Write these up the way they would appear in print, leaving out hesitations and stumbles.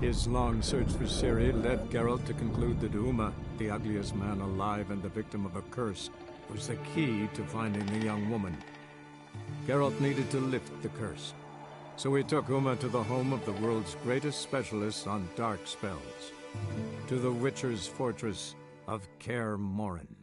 His long search for Ciri led Geralt to conclude that Uma, the ugliest man alive and the victim of a curse, was the key to finding the young woman. Geralt needed to lift the curse, so he took Uma to the home of the world's greatest specialists on dark spells, to the Witcher's fortress of Kaer Morhen.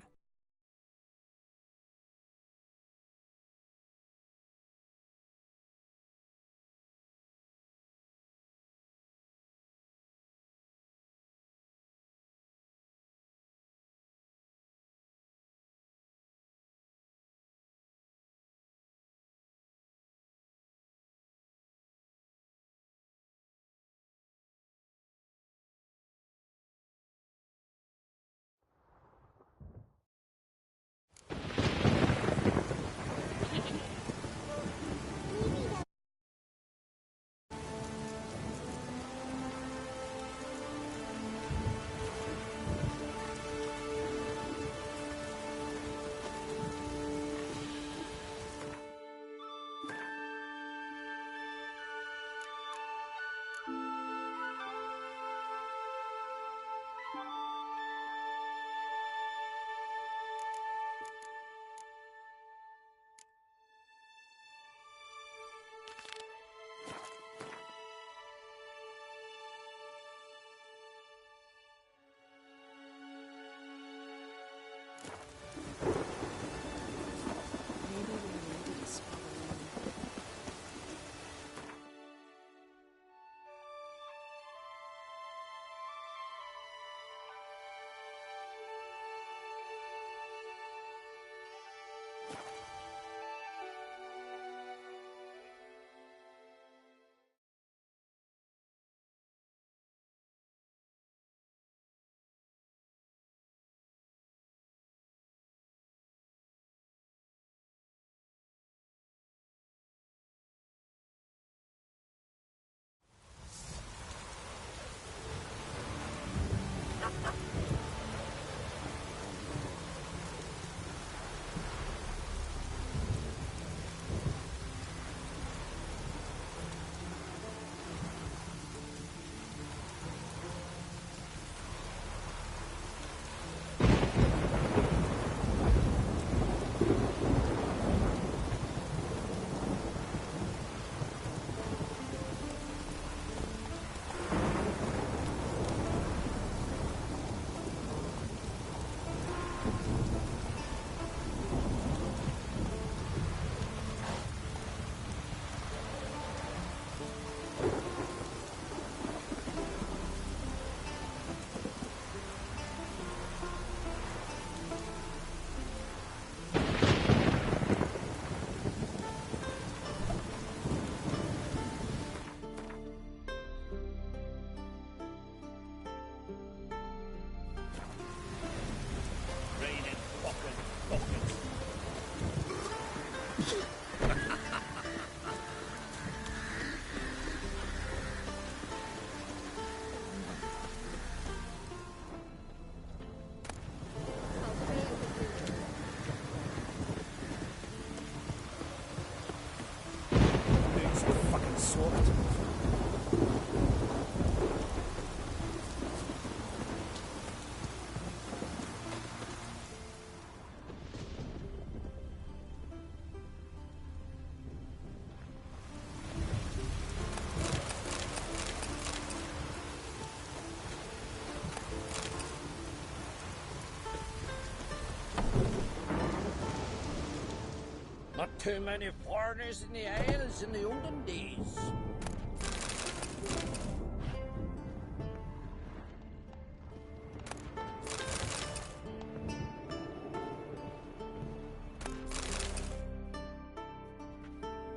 Not too many foreigners in the Isles in the olden days.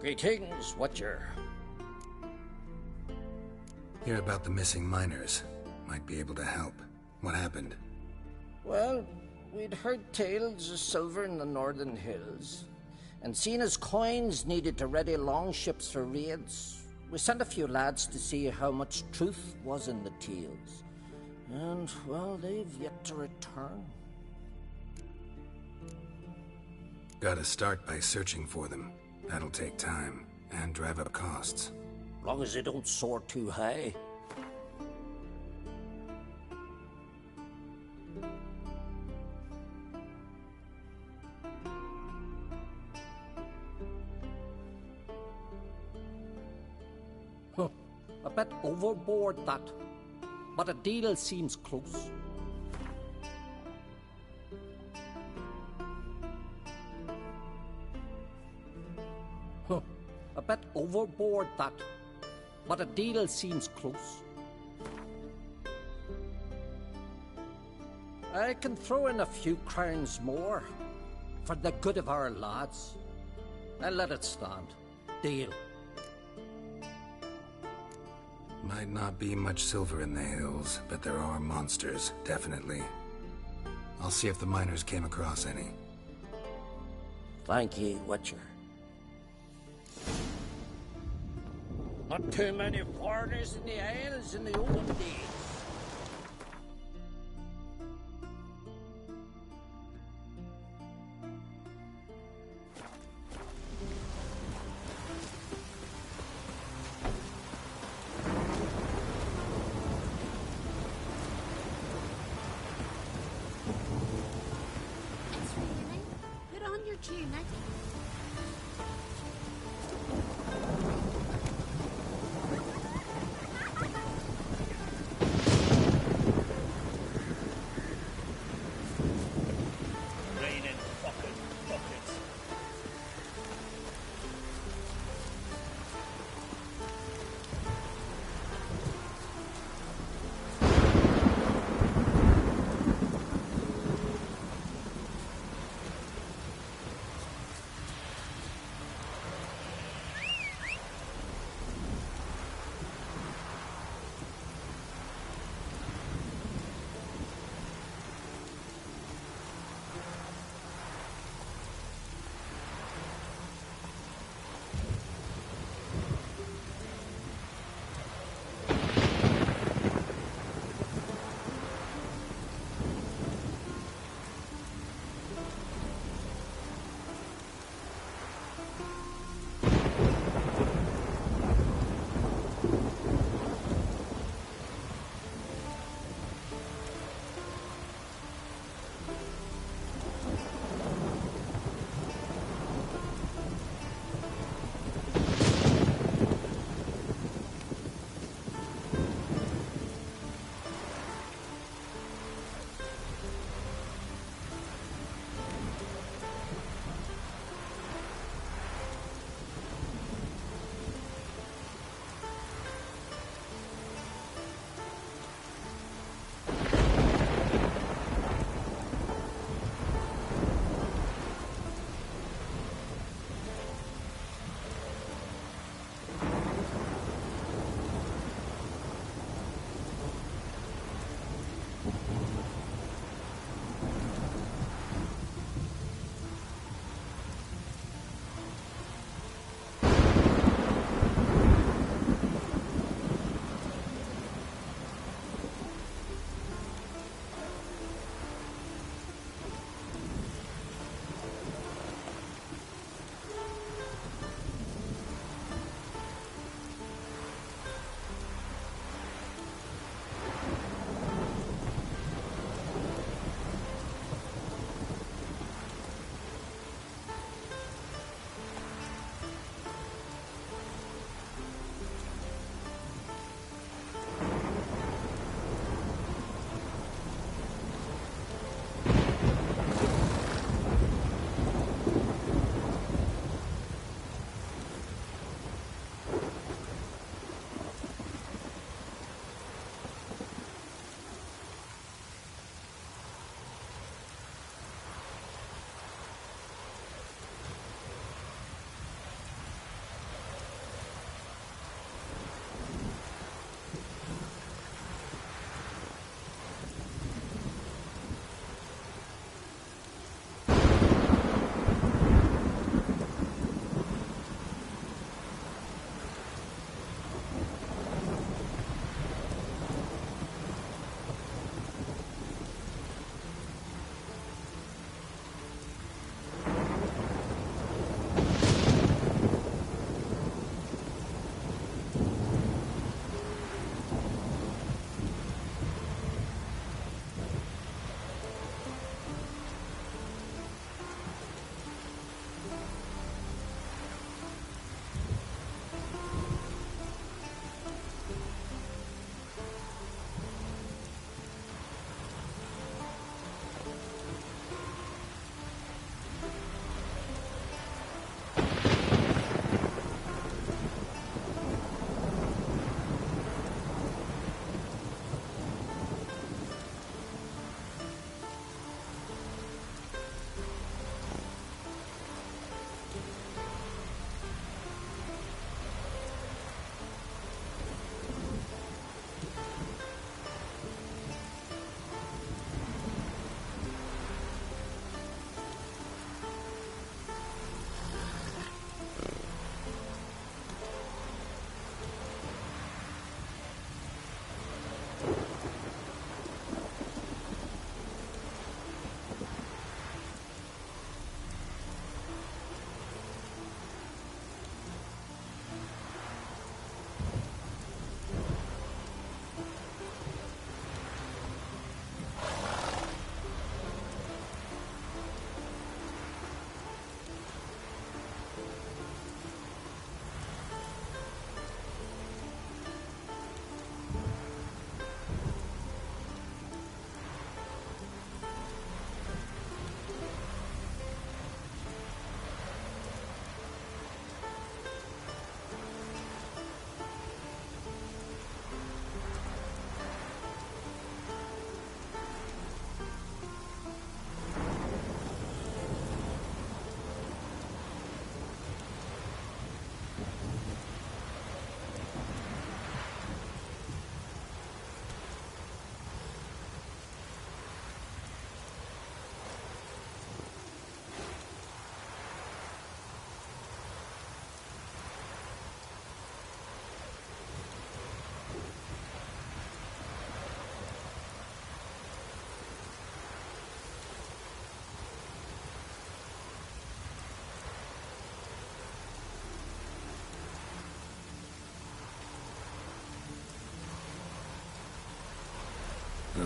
Greetings, Watcher. Hear about the missing miners. Might be able to help. What happened? Well, we'd heard tales of silver in the northern hills, and seeing as coins needed to ready longships for raids, we sent a few lads to see how much truth was in the tales. And, well, they've yet to return. Gotta start by searching for them. That'll take time, and drive up costs. Long as they don't soar too high. A bit overboard, that. But a deal seems close. Huh. A bit overboard, that. But a deal seems close. I can throw in a few crowns more for the good of our lads. I'll let it stand. Deal. Might not be much silver in the hills, but there are monsters, definitely. I'll see if the miners came across any. Thank ye, Witcher. Not too many foreigners in the Isles in the olden days.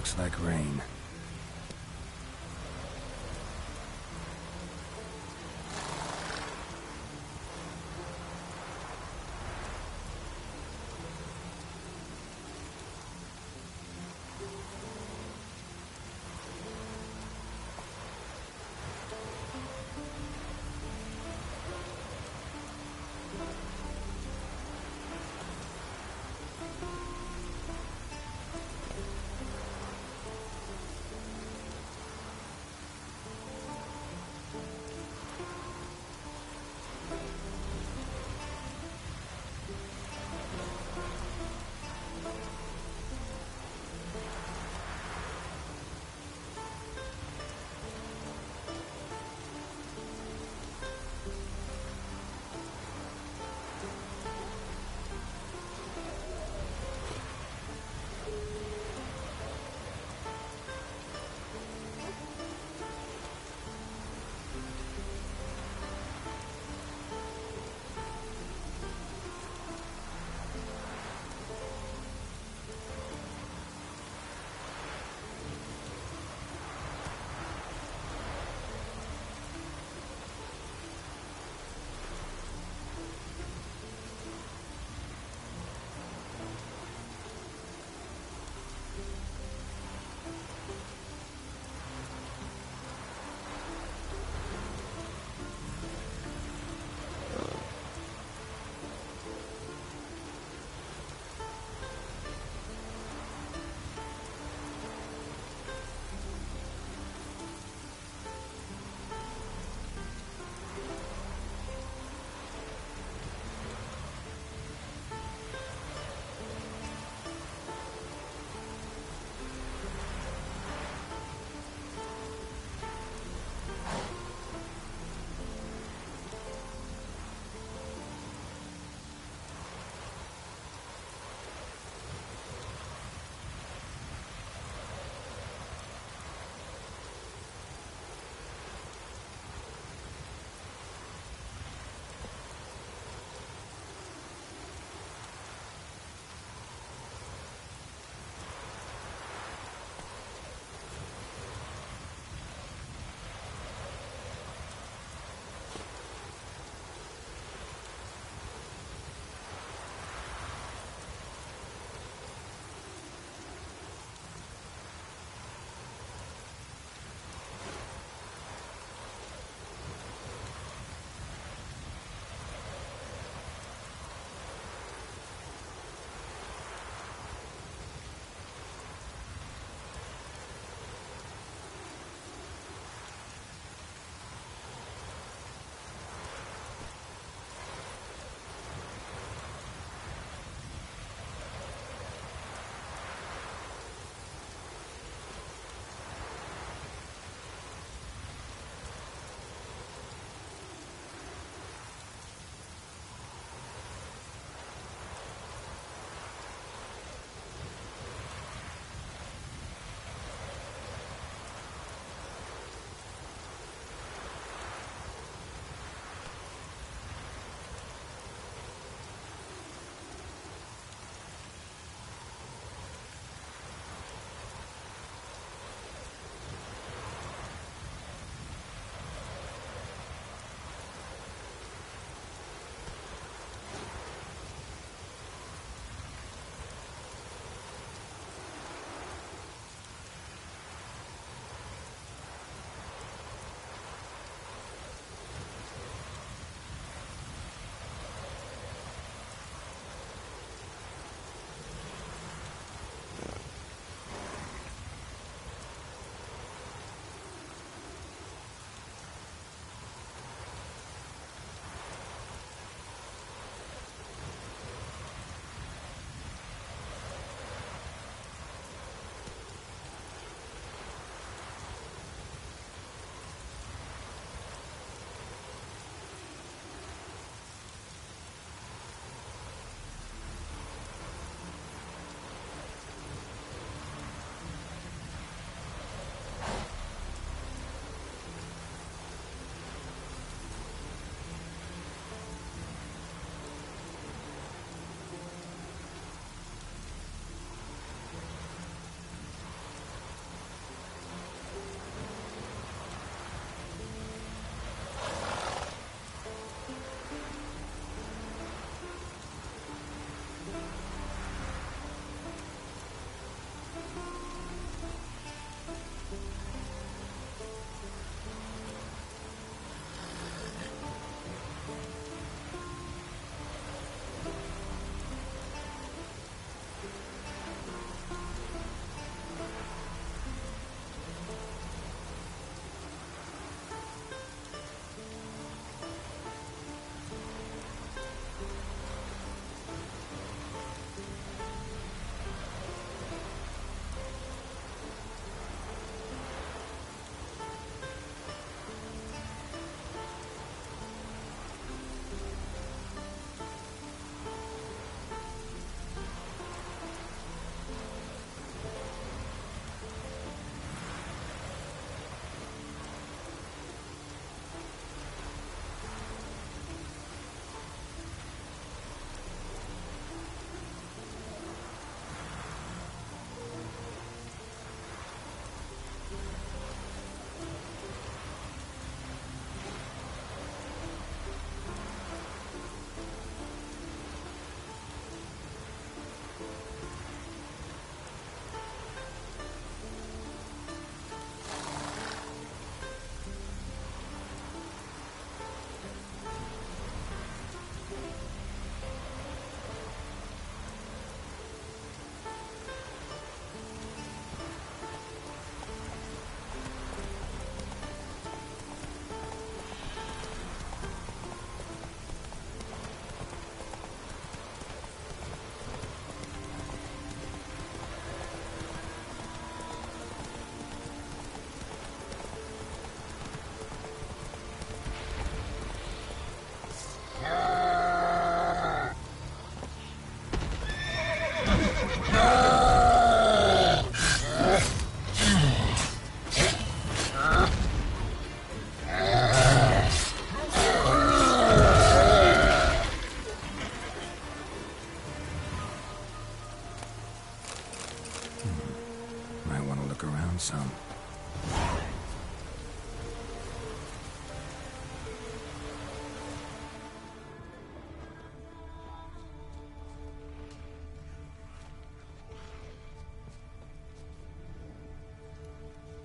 looks like rain.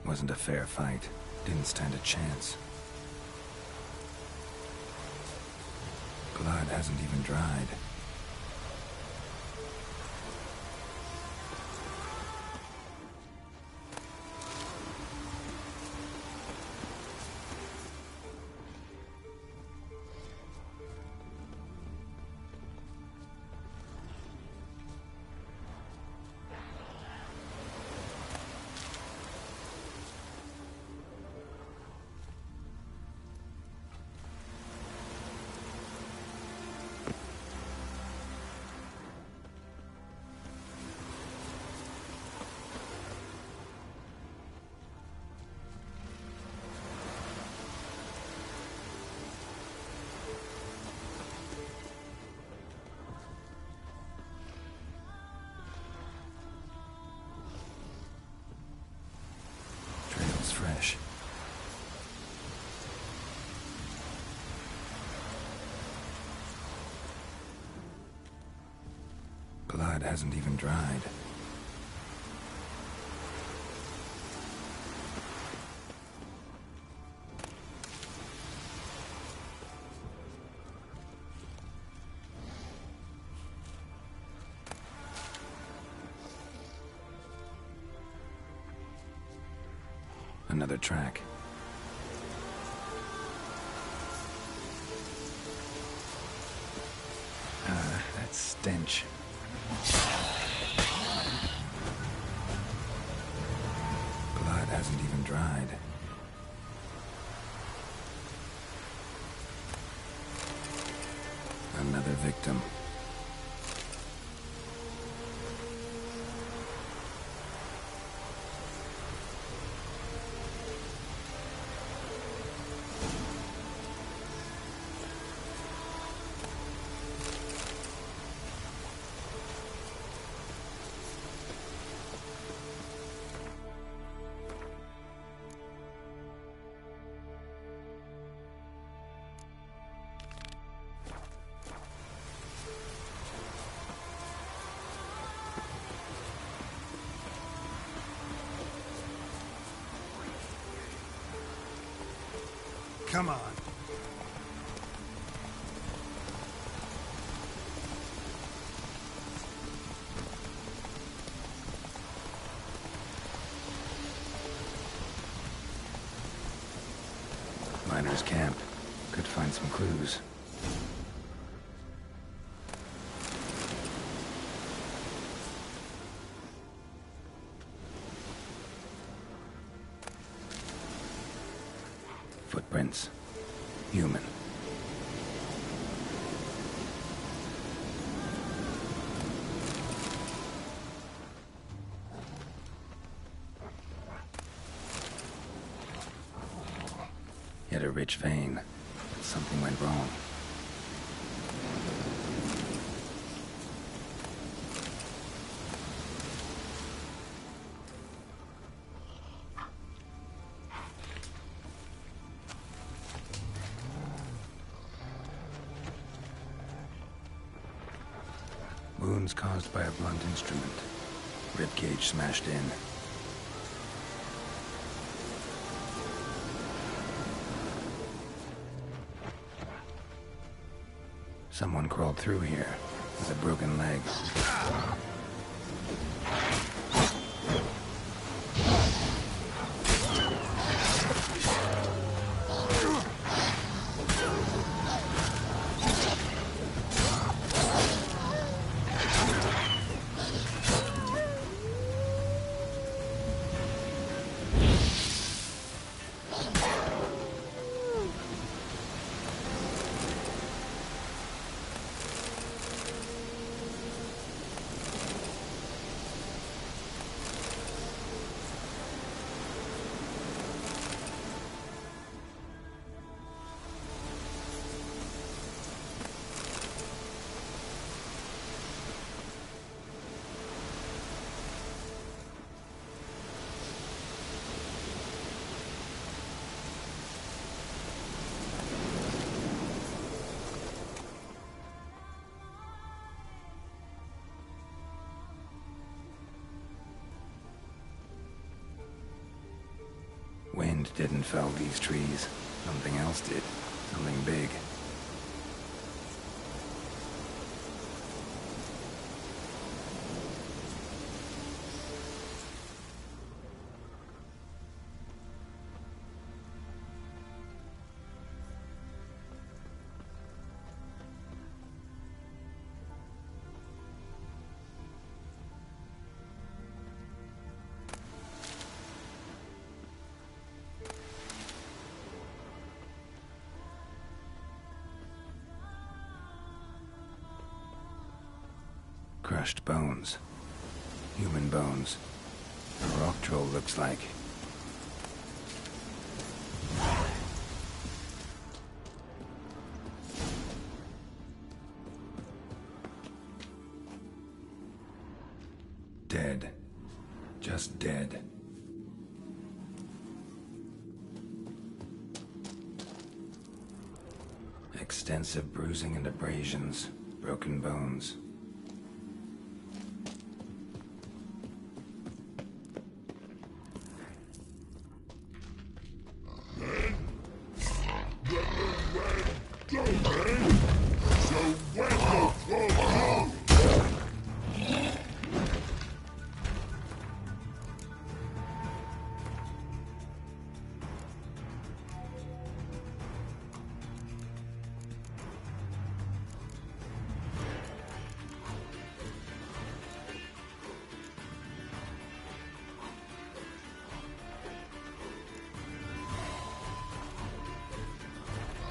Wasn't a fair fight. Didn't stand a chance. Blood hasn't even dried. Fresh. Blood hasn't even dried. Another track. That stench. Blood hasn't even dried. Another victim. Come on. Miners' camp. Could find some clues. Footprints. Human. Hit a rich vein. Something went wrong. Wounds caused by a blunt instrument. Ribcage smashed in. Someone crawled through here with a broken leg. wind didn't fell these trees. Something else did. Something big. Crushed bones. Human bones. A rock troll looks like. Dead. Just dead. Extensive bruising and abrasions. Broken bones.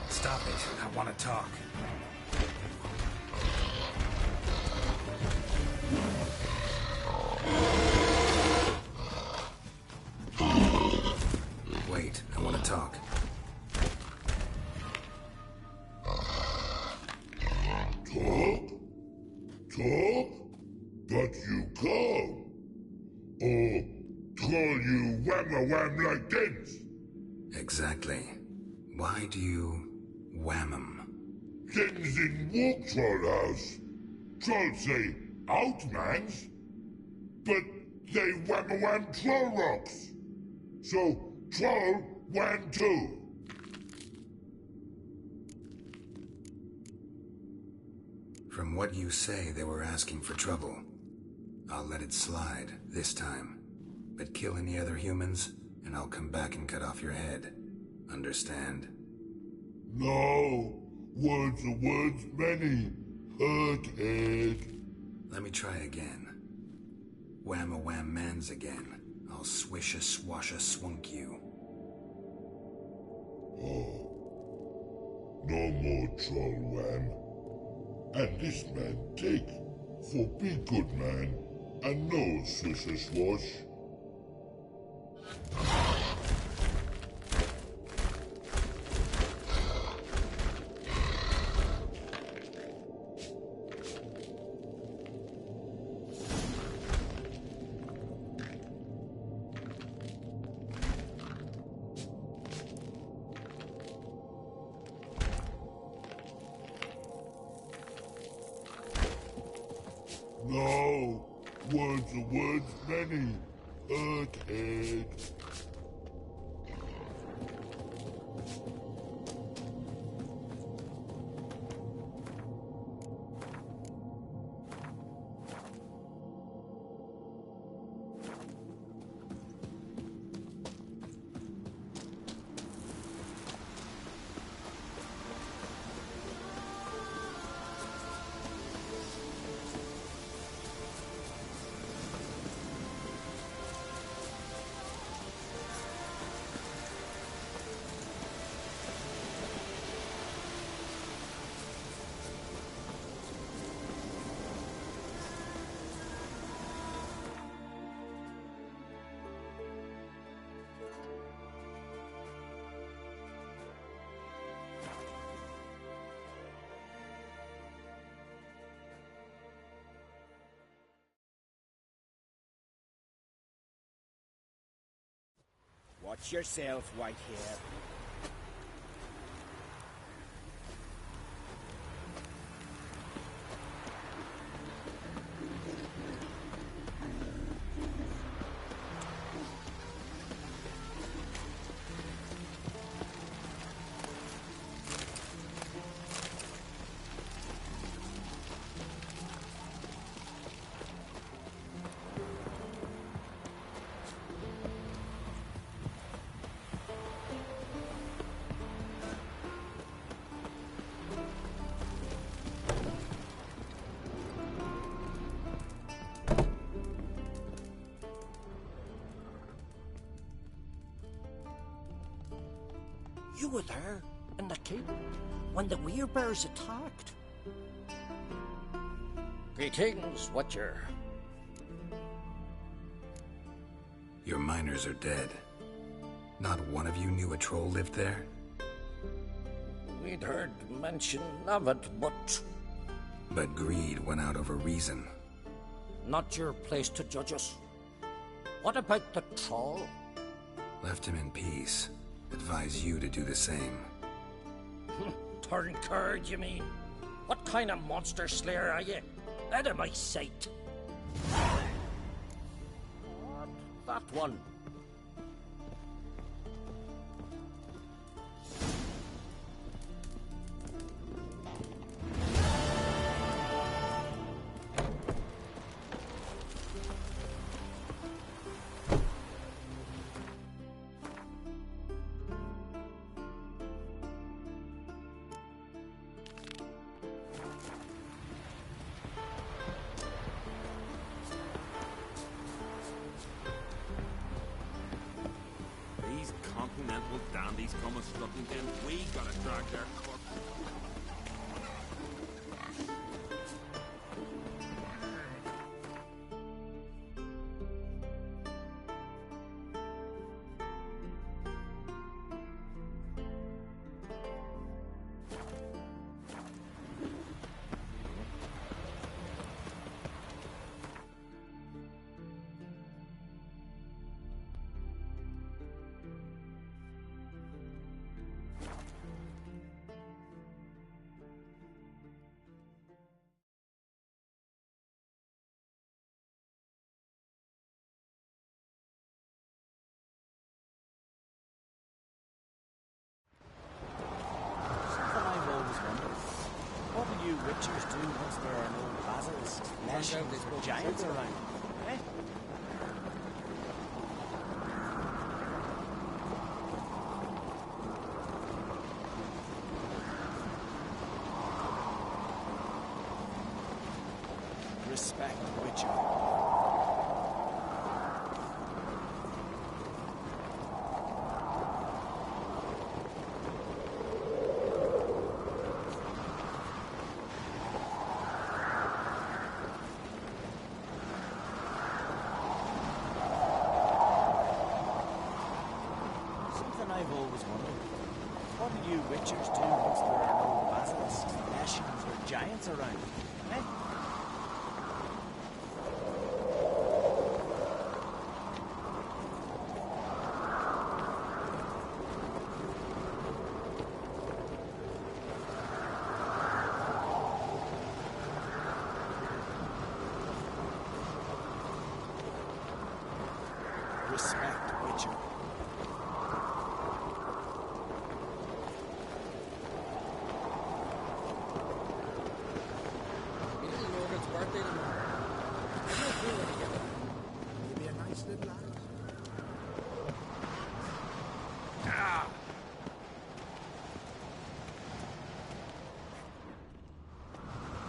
Stop it. I want to talk. Wait, I want to talk. Talk? Talk? But you can't. Or call you wham-a-wham like this? Exactly. Why do you wham 'em? Things in Walk Troll House. Trolls say outmans, but they wham-a-wham troll rocks. So troll wham too. From what you say, they were asking for trouble. I'll let it slide this time. But kill any other humans, and I'll come back and cut off your head. Understand? No. Words are words many. Hurt head. Let me try again. Wham-a-wham mans again. I'll swish-a-swash-a-swunk you. Oh. No more troll wham. And this man take. For be good man. And no swish-a-swash. No, words are words many. Hurt head. Watch yourself, Whitehair. You were there, in the keep, when the Werebears attacked. Greetings, Watcher. Your miners are dead. Not one of you knew a troll lived there? We'd heard mention of it, but... But greed went out over reason. Not your place to judge us. What about the troll? Left him in peace. Advise you to do the same. Turned coward, you mean? What kind of monster slayer are you? Out of my sight. What? That one. Continental dandies come a-strutting in. We gotta drag their corpse. Witchers do once there are no basilisks, mashings, or giants around. Eh? Respect the Witcher. I've always wondered, what do you Witchers do once there are no basilisks, mashings, or giants around? Eh? Respect, Witcher. Birthday tomorrow. I don't feel it together. It'll be a nice little lad. Ah!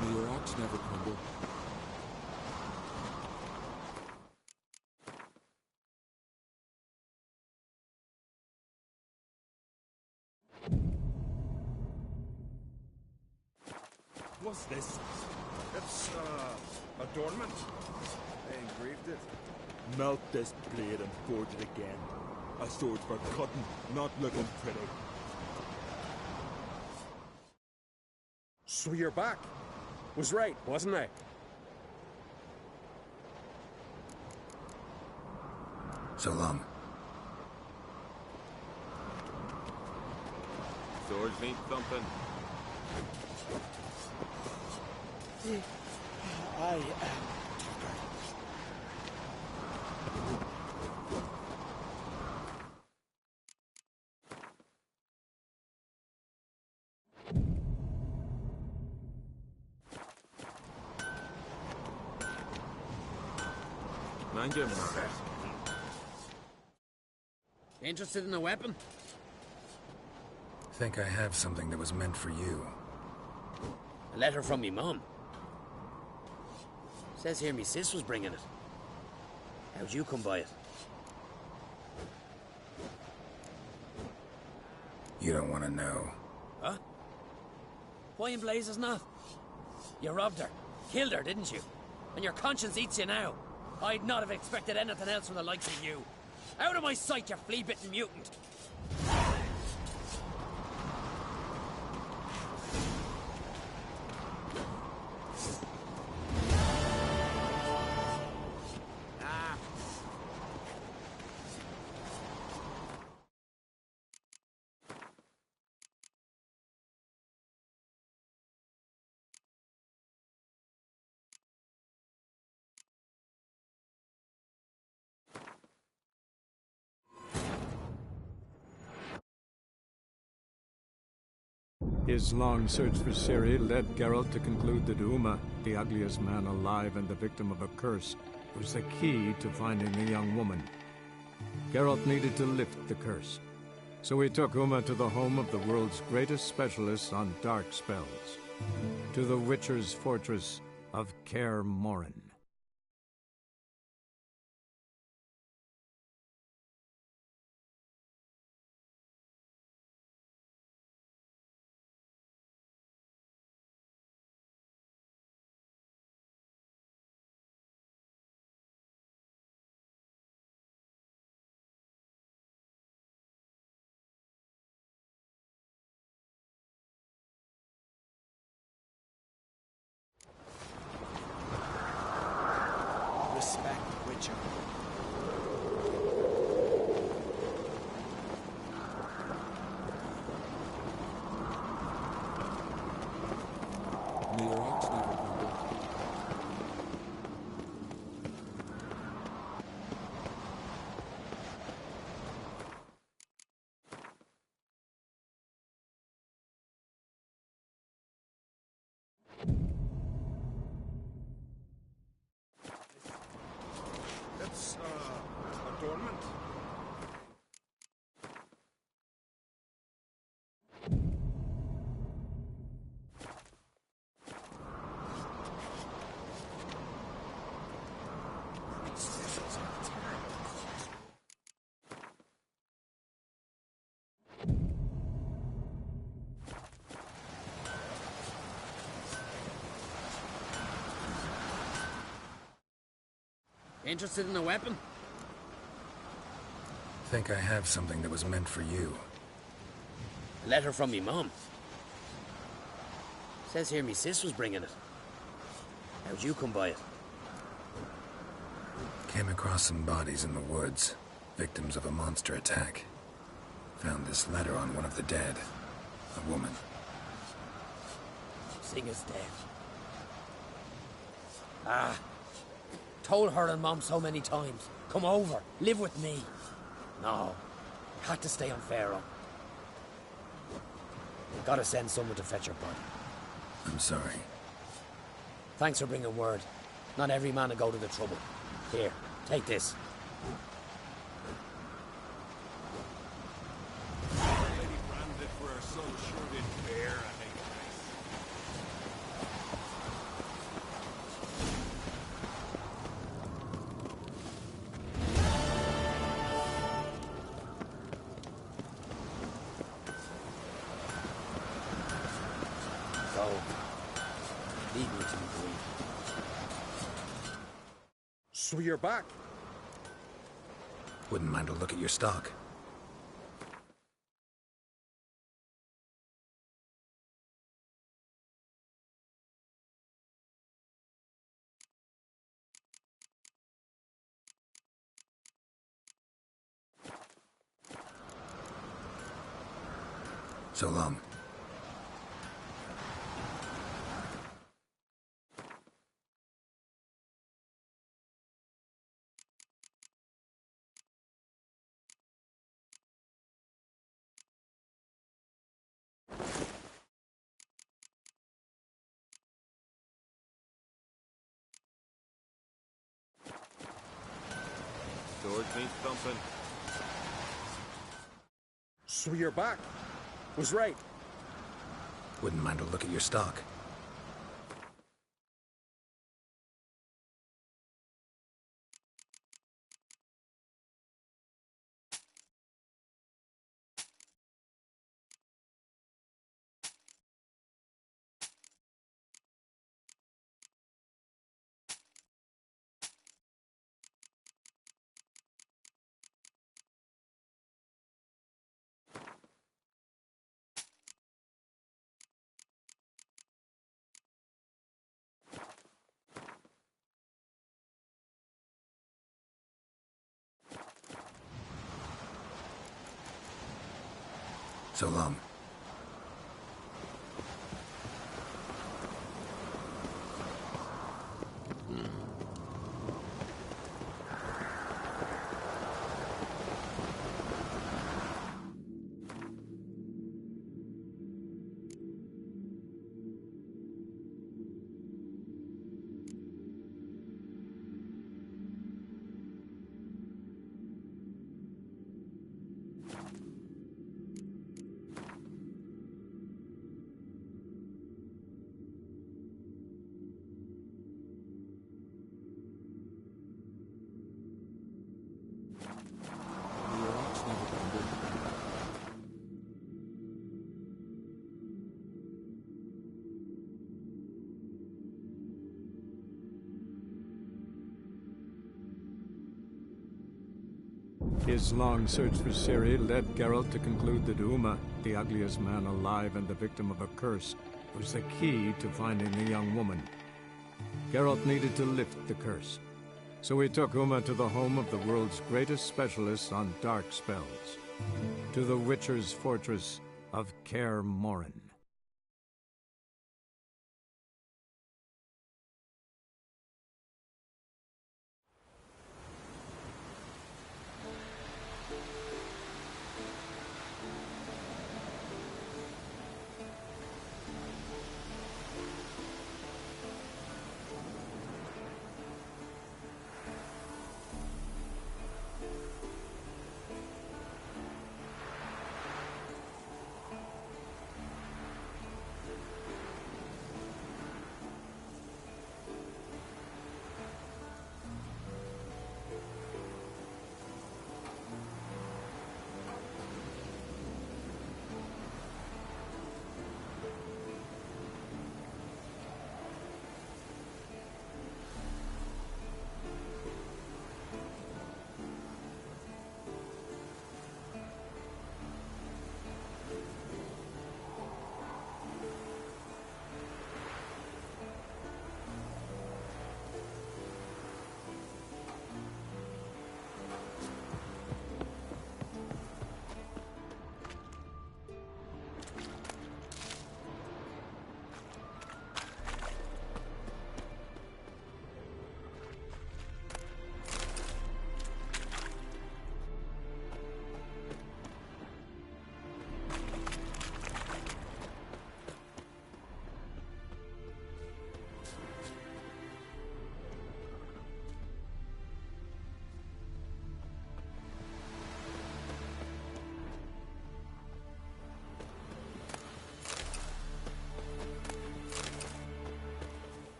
May your ox never crumble. What's this? It's, adornment. They engraved it. Melt this blade and forge it again. A sword for cutting, not looking pretty. So you're back. Was right, wasn't I? So long. Swords ain't thumping. I am Mind you, Interested in a weapon? Think I have something that was meant for you. A letter from me mum. Says here me sis was bringing it. How'd you come by it? You don't want to know. Huh? Why in blazes not? You robbed her. Killed her, didn't you? And your conscience eats you now. I'd not have expected anything else from the likes of you. Out of my sight, you flea-bitten mutant! His long search for Ciri led Geralt to conclude that Uma, the ugliest man alive and the victim of a curse, was the key to finding the young woman. Geralt needed to lift the curse, so he took Uma to the home of the world's greatest specialist on dark spells, to the Witcher's fortress of Kaer Morhen. Respect, Witcher. May your axe never be broken. It's, adornment. Interested in a weapon? Think I have something that was meant for you. A letter from me mum. Says here me sis was bringing it. How'd you come by it? Came across some bodies in the woods, victims of a monster attack. Found this letter on one of the dead. A woman. Singer's dead. Ah. Told her and Mom so many times. Come over, live with me. No. Had to stay on Pharaoh. Gotta send someone to fetch her body. I'm sorry. Thanks for bringing word. Not every man will go to the trouble. Here, take this. Lady branded for her son sure did bear, I think. So, lead me to the grave. So you're back. Wouldn't mind a look at your stock. So long. Sword means thumping. So you're back. Was right. Wouldn't mind a look at your stock. So long. His long search for Ciri led Geralt to conclude that Uma, the ugliest man alive and the victim of a curse, was the key to finding the young woman. Geralt needed to lift the curse, so he took Uma to the home of the world's greatest specialist on dark spells, to the Witcher's fortress of Kaer Morhen.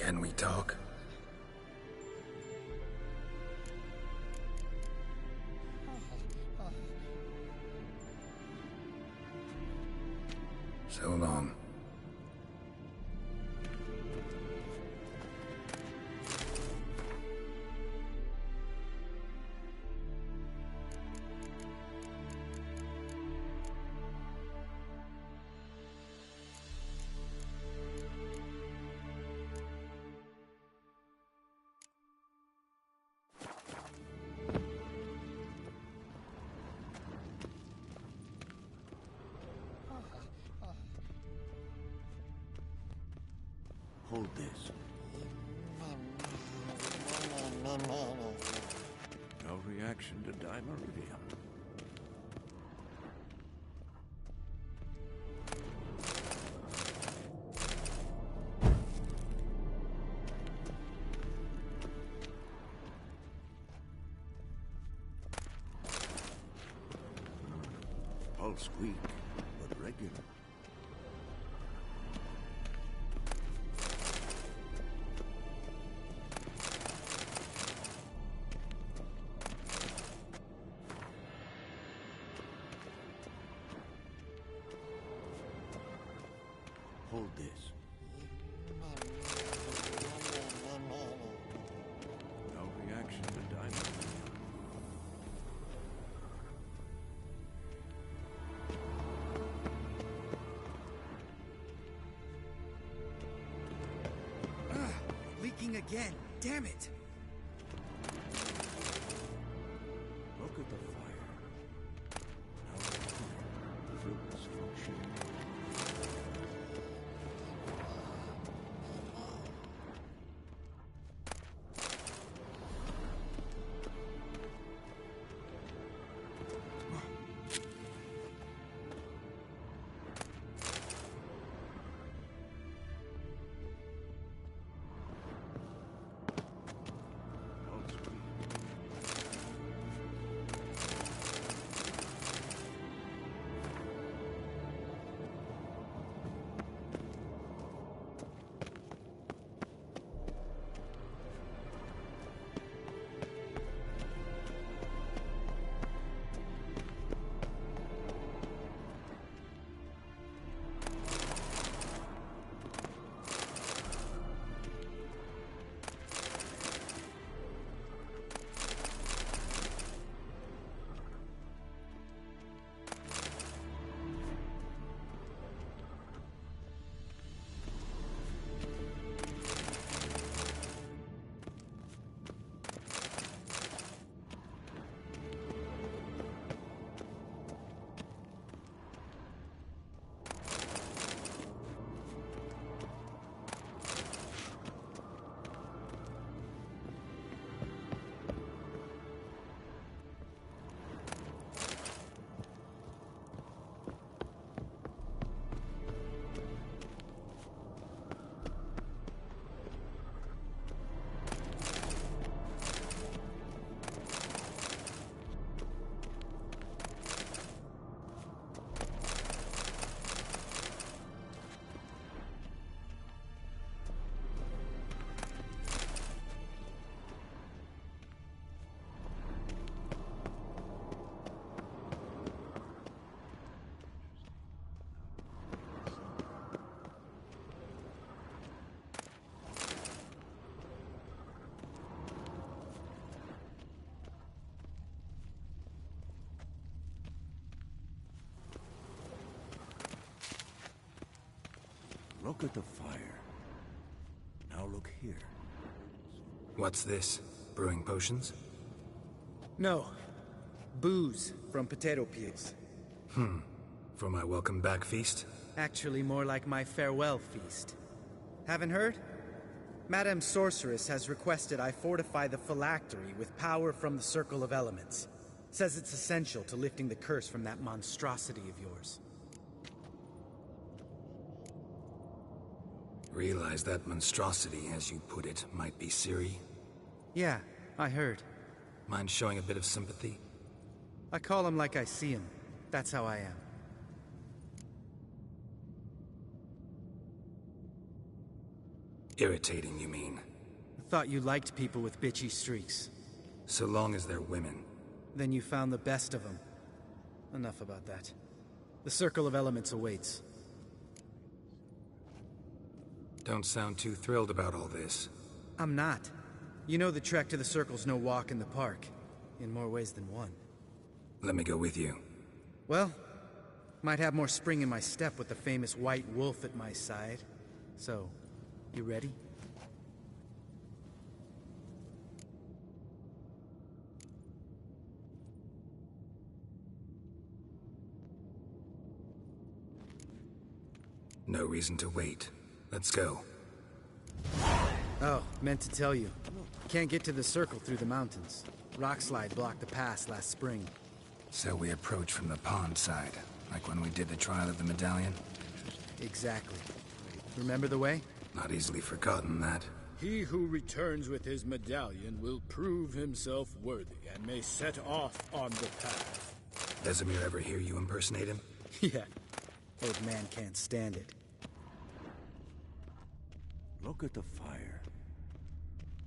Can we talk? So long. Hold this. No reaction to dimer reveal. Pulse weak, but regular. Hold this. No reaction to diamond. Leaking again. Damn it. Look at the fire. Now fruits function. Look at the fire. Now look here. What's this? Brewing potions? No. Booze from potato peels. For my welcome back feast? Actually more like my farewell feast. Haven't heard? Madame Sorceress has requested I fortify the phylactery with power from the Circle of Elements. Says it's essential to lifting the curse from that monstrosity of yours. Realize that monstrosity, as you put it, might be Ciri? Yeah, I heard. Mind showing a bit of sympathy? I call him like I see him. That's how I am. Irritating, you mean? I thought you liked people with bitchy streaks. So long as they're women. Then you found the best of them. Enough about that. The Circle of Elements awaits. Don't sound too thrilled about all this. I'm not. You know the trek to the Circle's no walk in the park. In more ways than one. Let me go with you. Well, might have more spring in my step with the famous white wolf at my side. So, you ready? No reason to wait. Let's go. Oh, meant to tell you. Can't get to the Circle through the mountains. Rockslide blocked the pass last spring. So we approach from the pond side, like when we did the trial of the medallion? Exactly. Remember the way? Not easily forgotten, that. He who returns with his medallion will prove himself worthy and may set off on the path. Vesemir ever hear you impersonate him? Yeah. Old man can't stand it. Look at the fire.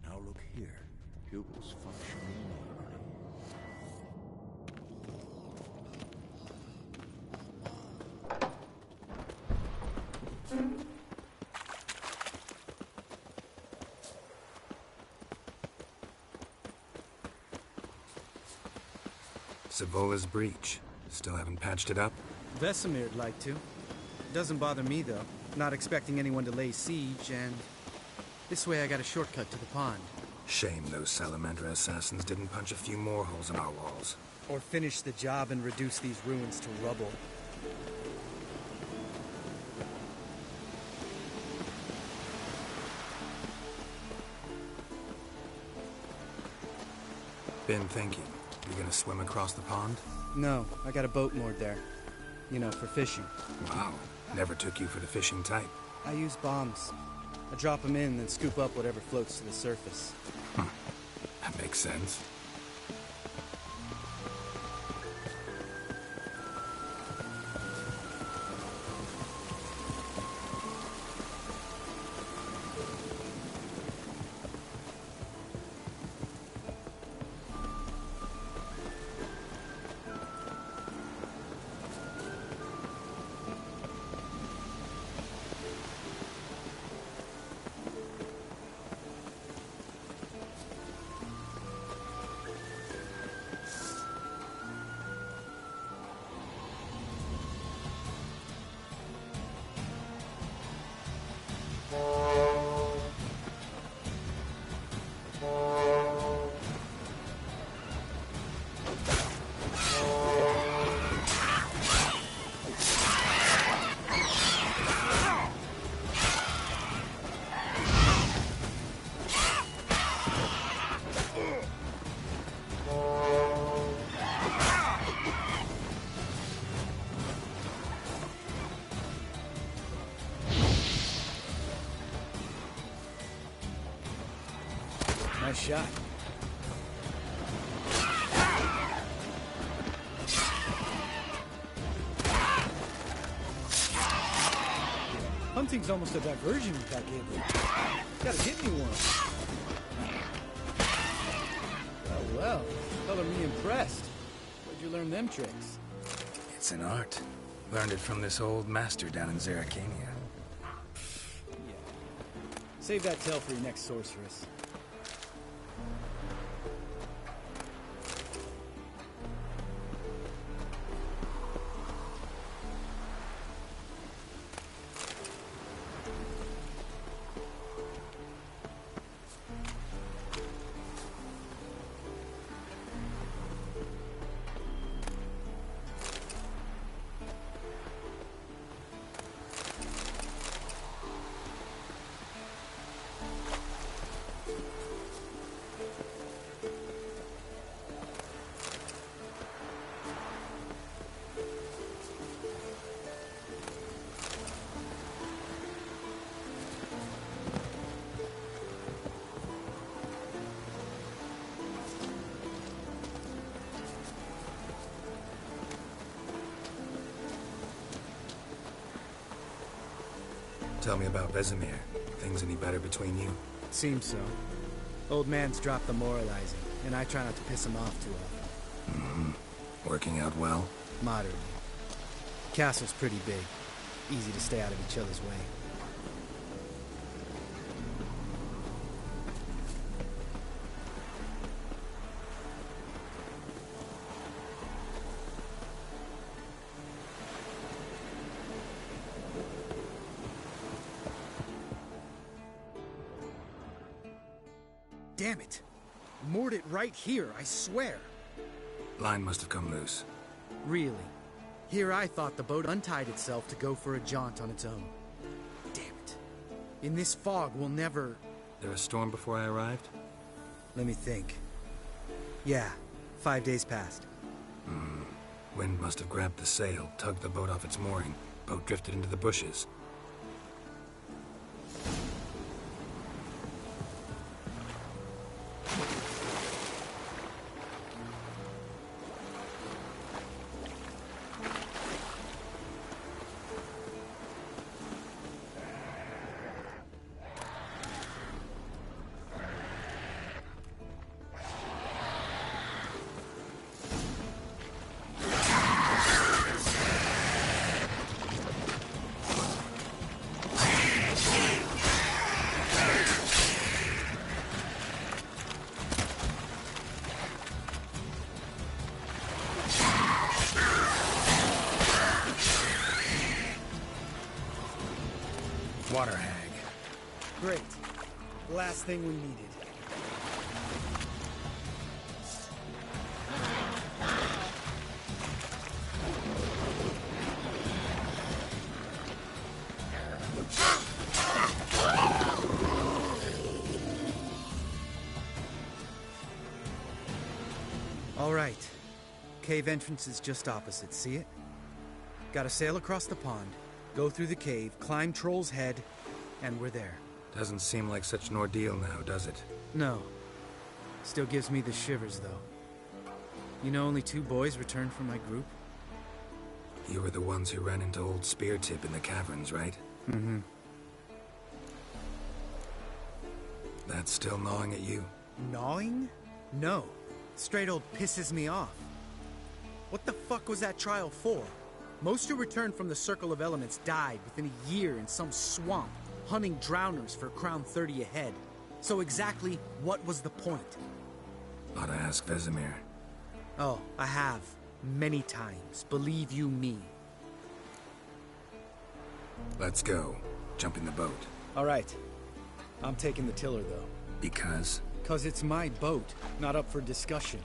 Now look here. Pupils functioning normally. Savola's breach. Still haven't patched it up? Vesemir'd like to. Doesn't bother me, though. Not expecting anyone to lay siege, and... this way I got a shortcut to the pond. Shame those Salamandra assassins didn't punch a few more holes in our walls. Or finish the job and reduce these ruins to rubble. Been thinking. You gonna swim across the pond? No, I got a boat moored there. You know, for fishing. Wow. Never took you for the fishing type. I use bombs. I drop them in, then scoop up whatever floats to the surface. That makes sense. Nice shot. Hunting's almost a diversion with that game. Gotta get me one. Well, color me impressed. Where'd you learn them tricks? It's an art. Learned it from this old master down in Zerrikania. Yeah. Save that tale for your next sorceress. Tell me about Vesemir. Things any better between you? Seems so. Old man's dropped the moralizing, and I try not to piss him off too often. Mm-hmm. Working out well? Moderately. Castle's pretty big. Easy to stay out of each other's way. Damn it! Moored it right here, I swear. Line must have come loose. Really? Here I thought the boat untied itself to go for a jaunt on its own. Damn it. In this fog, we'll never... There a storm before I arrived? Let me think. Yeah, 5 days passed. Wind must have grabbed the sail, tugged the boat off its mooring. Boat drifted into the bushes. Water hag. Great. Last thing we needed. All right. Cave entrance is just opposite, see it? Gotta sail across the pond, go through the cave, climb Troll's Head, and we're there. Doesn't seem like such an ordeal now, does it? No. Still gives me the shivers, though. You know only 2 boys returned from my group? You were the ones who ran into old Spear Tip in the caverns, right? Mm-hmm. That's still gnawing at you? Gnawing? No. Straight old pisses me off. What the fuck was that trial for? Most who returned from the Circle of Elements died within a year in some swamp, hunting drowners for Crown 30 a head. So exactly what was the point? Ought to ask Vesemir. Oh, I have. Many times. Believe you me. Let's go. Jump in the boat. All right. I'm taking the tiller, though. Because? 'Cause it's my boat, not up for discussion.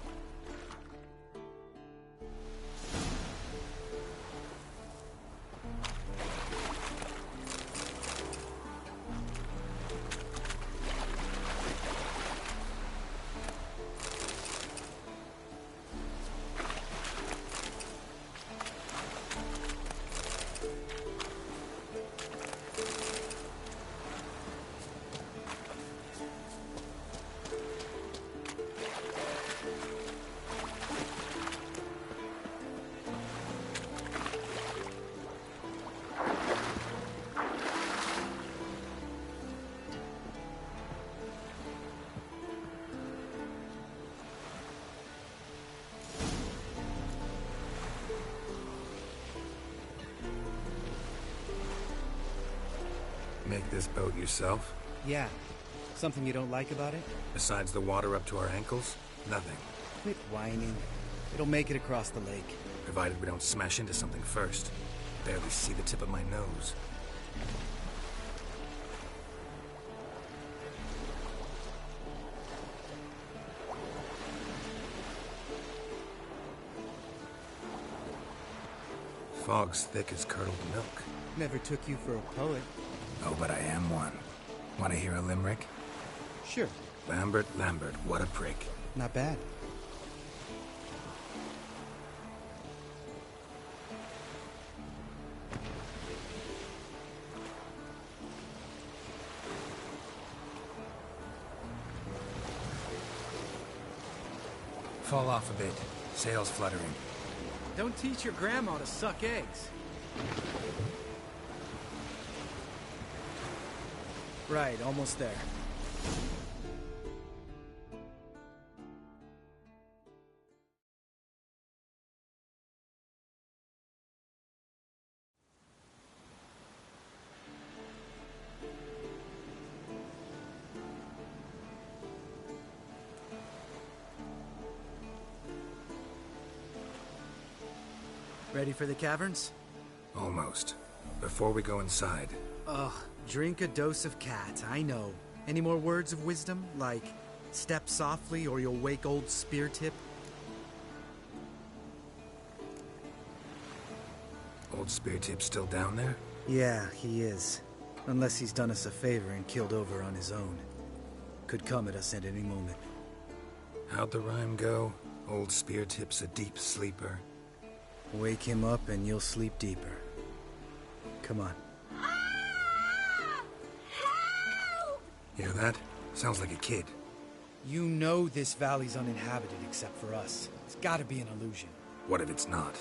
Make this boat yourself? Yeah. Something you don't like about it? Besides the water up to our ankles? Nothing. Quit whining. It'll make it across the lake. Provided we don't smash into something first. Barely see the tip of my nose. Fog's thick as curdled milk. Never took you for a poet. Oh, but I am one. Want to hear a limerick? Sure. Lambert, Lambert, what a prick. Not bad. Fall off a bit. Sails fluttering. Don't teach your grandma to suck eggs. Right, almost there. Ready for the caverns? Almost. Before we go inside... Ugh, drink a dose of cat, I know. Any more words of wisdom? Like, step softly or you'll wake old Spear Tip? Old Spear Tip's still down there? Yeah, he is. Unless he's done us a favor and killed over on his own. Could come at us at any moment. How'd the rhyme go? Old Spear Tip's a deep sleeper. Wake him up and you'll sleep deeper. Come on. Hear that? Sounds like a kid. You know this valley's uninhabited except for us. It's gotta be an illusion. What if it's not?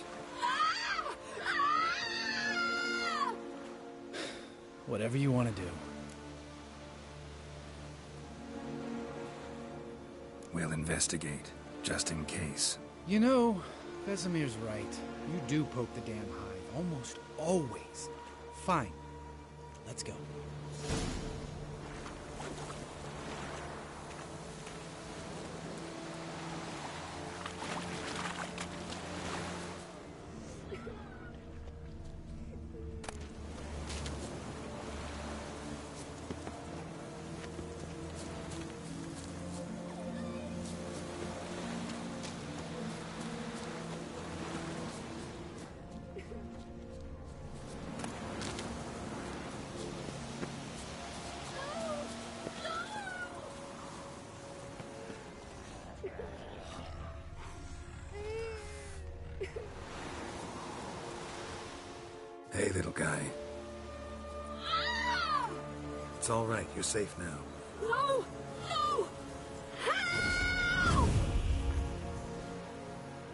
Whatever you want to do. We'll investigate, just in case. You know, Vesemir's right. You do poke the damn hive, almost always. Fine. Let's go. Hey, little guy. It's all right. You're safe now. No! No! Help!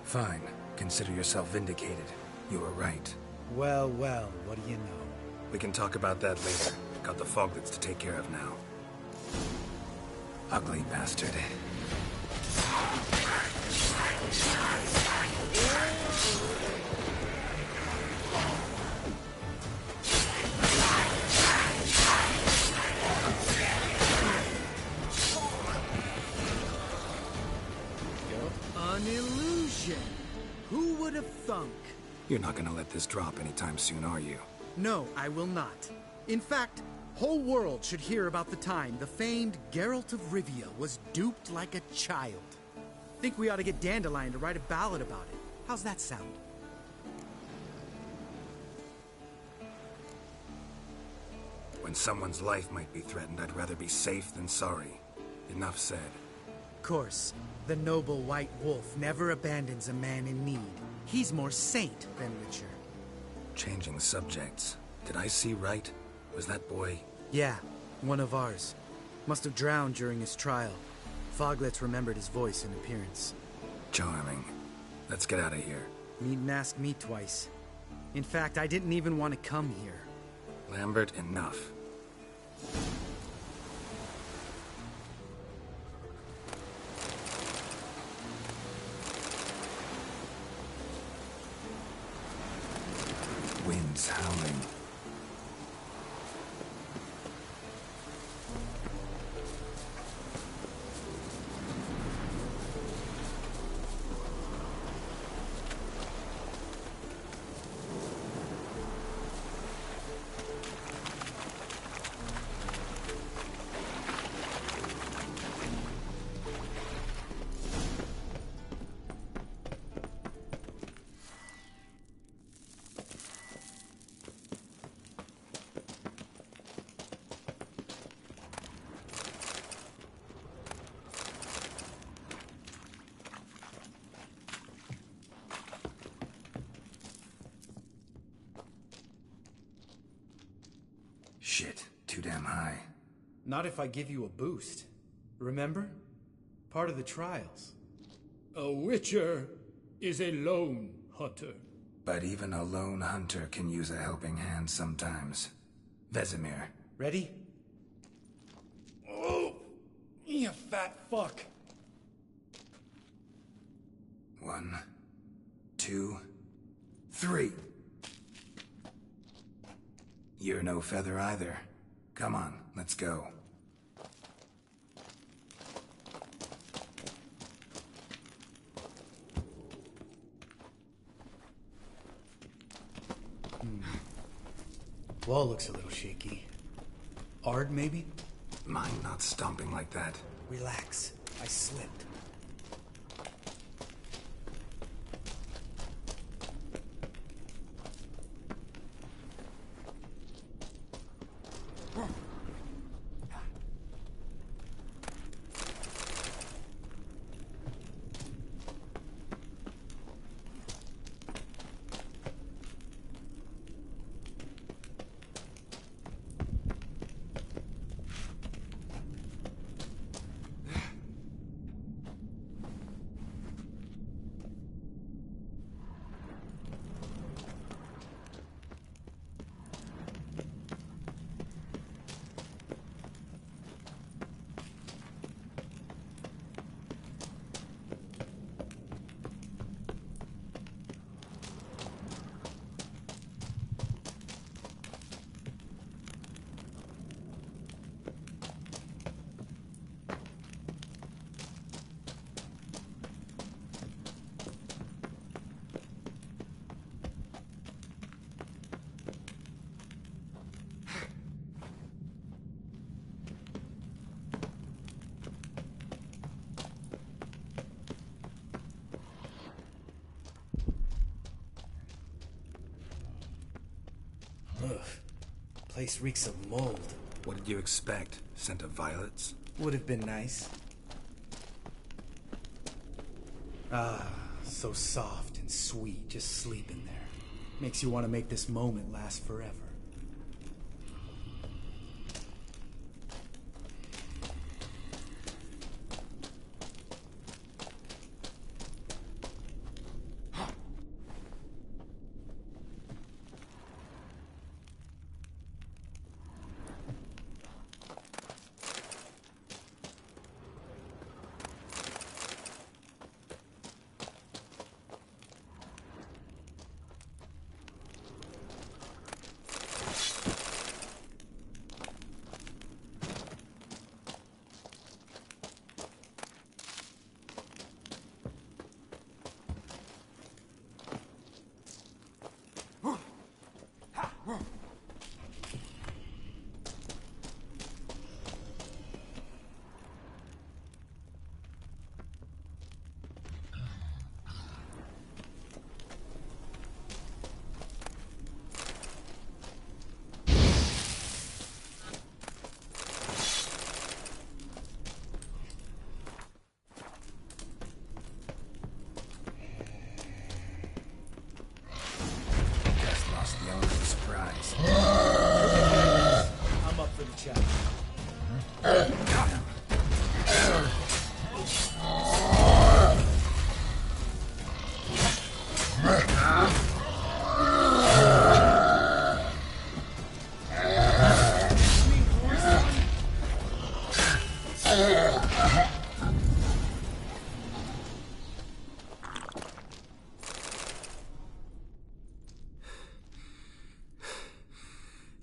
Fine. Consider yourself vindicated. You were right. Well, well, what do you know? We can talk about that later. Got the foglets to take care of now. Ugly bastard. An illusion! Who would have thunk? You're not gonna let this drop anytime soon, are you? No, I will not. In fact, whole world should hear about the time the famed Geralt of Rivia was duped like a child. Think we ought to get Dandelion to write a ballad about it. How's that sound? When someone's life might be threatened, I'd rather be safe than sorry. Enough said. Of course, the noble white wolf never abandons a man in need. He's more saint than Witcher. Changing subjects. Did I see right? Was that boy... Yeah, one of ours. Must have drowned during his trial. Foglets remembered his voice and appearance. Charming. Let's get out of here. Needn't ask me twice. In fact, I didn't even want to come here. Lambert, enough. Wind's howling. Shit, too damn high. Not if I give you a boost. Remember? Part of the trials. A witcher is a lone hunter. But even a lone hunter can use a helping hand sometimes. Vesemir. Ready? You fat fuck. 1, 2, 3. You're no feather either. Come on, let's go. Wall looks a little shaky. Ard, maybe? Mine not stomping like that. Relax. I slipped. Ugh. Place reeks of mold. What did you expect? Scent of violets? Would have been nice. Ah, so soft and sweet, just sleeping there. Makes you want to make this moment last forever. I'm up for the challenge.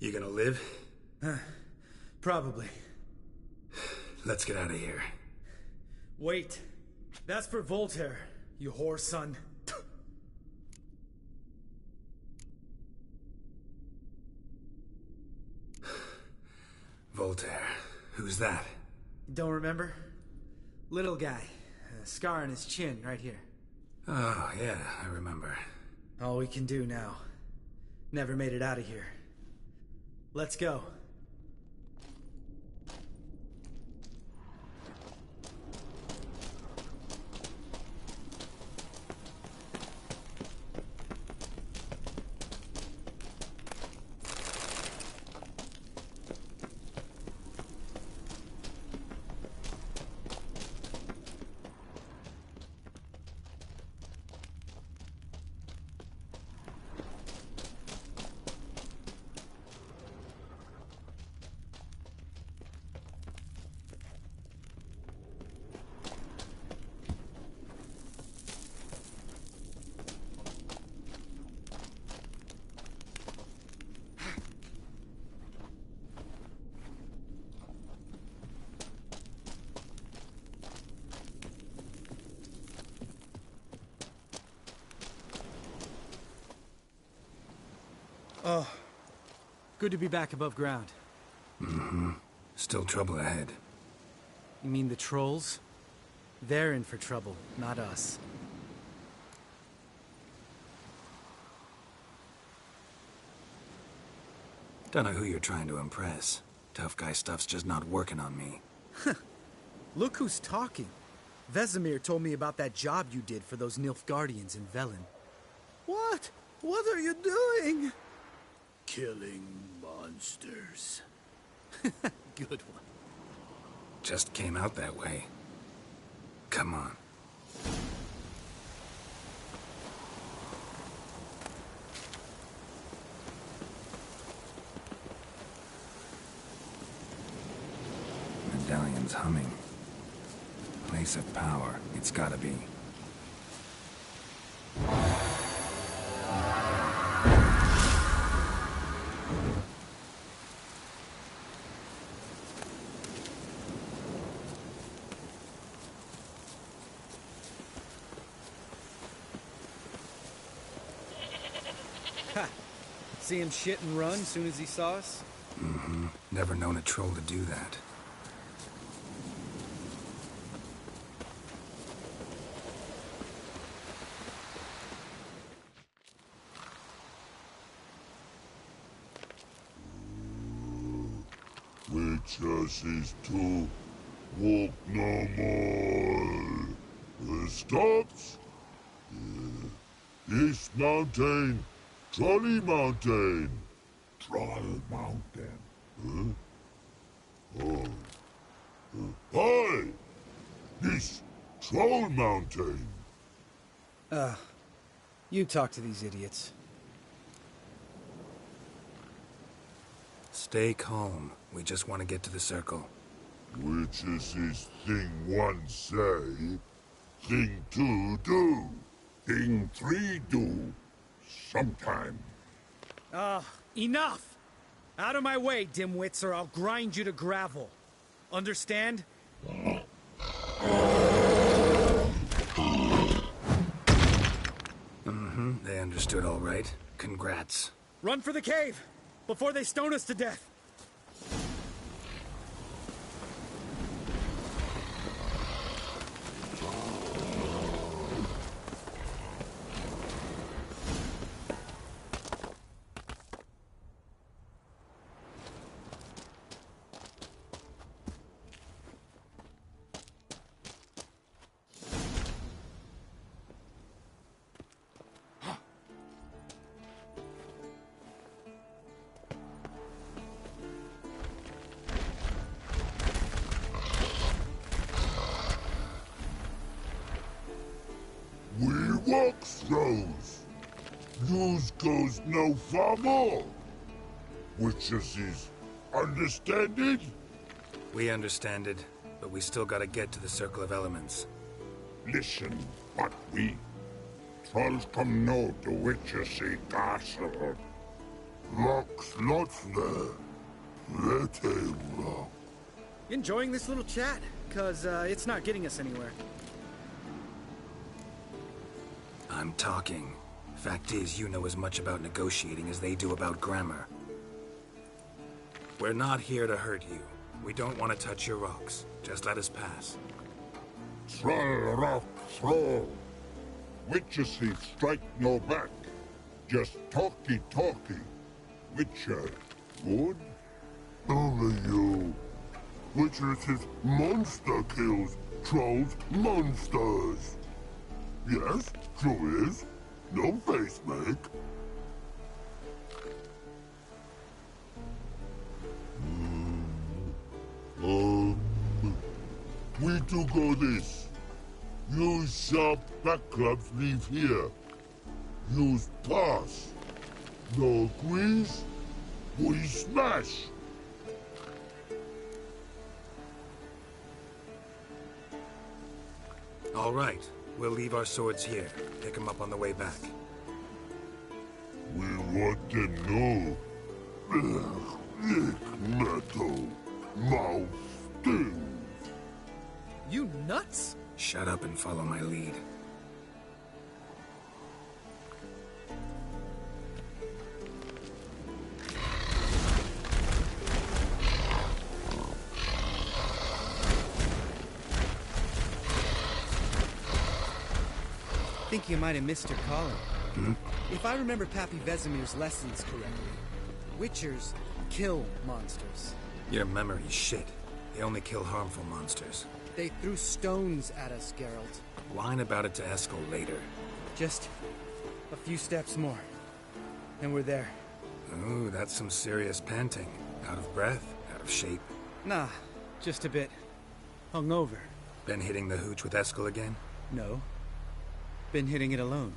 You gonna live? Probably. Let's get out of here. Wait. That's for Voltaire, you whore son. Voltaire. Who's that? Don't remember? Little guy. A scar on his chin, right here. Oh, yeah, I remember. All we can do now. Never made it out of here. Let's go. Oh, good to be back above ground. Mm-hmm. Still trouble ahead. You mean the trolls? They're in for trouble, not us. Don't know who you're trying to impress. Tough guy stuff's just not working on me. Look who's talking. Vesemir told me about that job you did for those Nilfgaardians in Velen. What? What are you doing? Killing monsters. Good one. Just came out that way. Come on. Medallion's humming. Place of power, it's gotta be. Ha! See him shit and run soon as he saw us? Mm-hmm. Never known a troll to do that. Witches is to walk no more. Stops? This mountain, Trolley Mountain. Troll Mountain. Huh? Oh. Hi! This Troll Mountain. You talk to these idiots. Stay calm. We just want to get to the circle. Witches is thing one say, thing two do, thing three do, sometime. Enough! Out of my way, dimwits, or I'll grind you to gravel. Understand? Mm-hmm. They understood all right. Congrats. Run for the cave! Before they stone us to death! Walk throws. News goes no far more. Witches is understand it? We understand it, but we still gotta get to the Circle of Elements. Listen, but we trolls come know the witches castle. Rocks lots there. Let a rock. Enjoying this little chat? Cause, it's not getting us anywhere. I'm talking. Fact is, you know as much about negotiating as they do about grammar. We're not here to hurt you. We don't want to touch your rocks. Just let us pass. Troll rock throw. Witches strike no back. Just talky. Witcher, good? Only you. Witches monster kills. Trolls monsters. Yes, true is. No face make. We do go this. Use sharp backups leave here. Use pass. No quiz. We smash. All right. We'll leave our swords here. Pick them up on the way back. We want to know. Metal. Mouth stings. You nuts? Shut up and follow my lead. think you might have missed your calling. Hmm? If I remember Pappy Vesemir's lessons correctly, Witchers kill monsters. Your memory's shit. They only kill harmful monsters. They threw stones at us, Geralt. Whine about it to Eskel later. Just a few steps more, and we're there. Ooh, that's some serious panting. Out of breath? Out of shape? Nah, just a bit hungover. Been hitting the hooch with Eskel again? No. Been hitting it alone.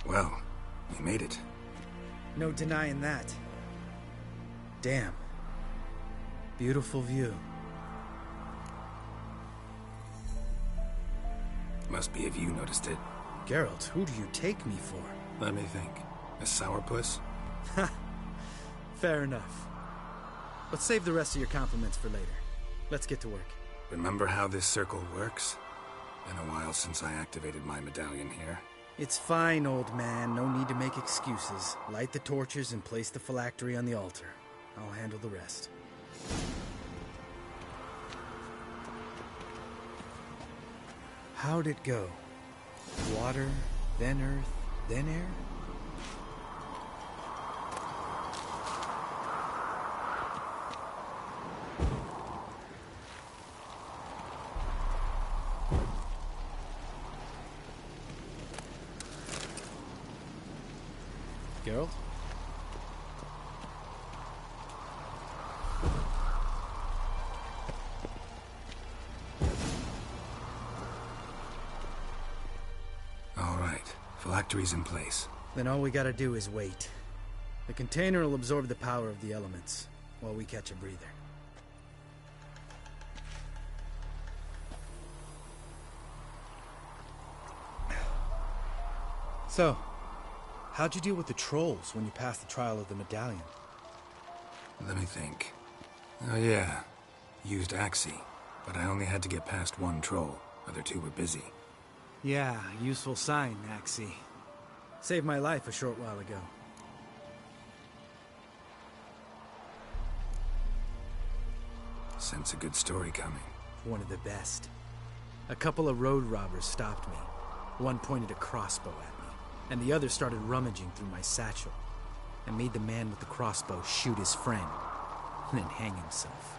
Well, you made it. No denying that. Damn. Beautiful view. Must be if you noticed it. Geralt, who do you take me for? Let me think. A sourpuss? Ha! Fair enough. But save the rest of your compliments for later. Let's get to work. Remember how this circle works? Been a while since I activated my medallion here. It's fine, old man. No need to make excuses. Light the torches and place the phylactery on the altar. I'll handle the rest. How'd it go? Water, then earth, then air? Geralt? All right. Phylactery's in place. Then all we gotta do is wait. The container will absorb the power of the elements, while we catch a breather. So, how'd you deal with the trolls when you passed the trial of the medallion? Let me think. Oh yeah. Used Axie, but I only had to get past one troll. Other two were busy. Yeah, useful sign, Axie. Saved my life a short while ago. Sense a good story coming. One of the best. A couple of road robbers stopped me. One pointed a crossbow at me, and the other started rummaging through my satchel, and made the man with the crossbow shoot his friend, and then hang himself.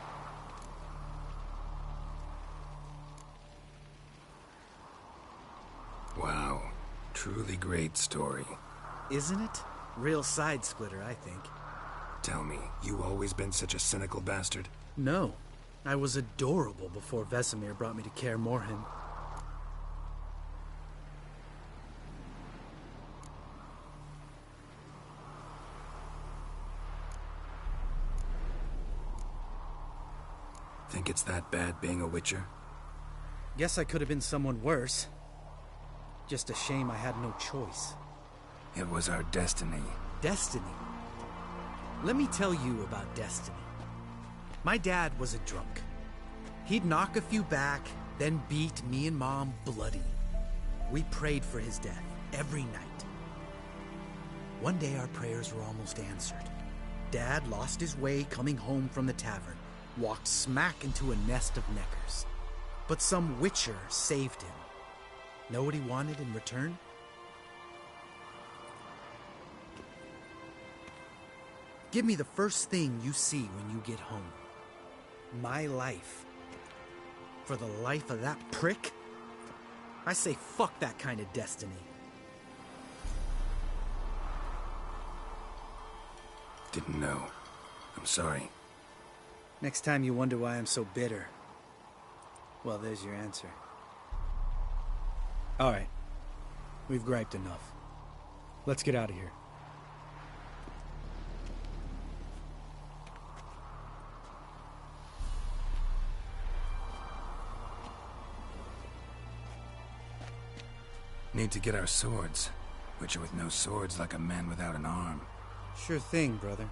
Wow. Truly great story. Isn't it? Real side-splitter, I think. Tell me, you always been such a cynical bastard? No. I was adorable before Vesemir brought me to Kaer Morhen. Think it's that bad being a Witcher? Guess I could have been someone worse. Just a shame I had no choice. It was our destiny. Destiny? Let me tell you about destiny. My dad was a drunk. He'd knock a few back, then beat me and Mom bloody. We prayed for his death every night. One day our prayers were almost answered. Dad lost his way coming home from the tavern, walked smack into a nest of neckers. But some Witcher saved him. Know what he wanted in return? Give me the first thing you see when you get home. My life. For the life of that prick? I say fuck that kind of destiny. Didn't know. I'm sorry. Next time you wonder why I'm so bitter, well, there's your answer. All right. We've griped enough. Let's get out of here. Need to get our swords. Witcher with no swords like a man without an arm. Sure thing, brother.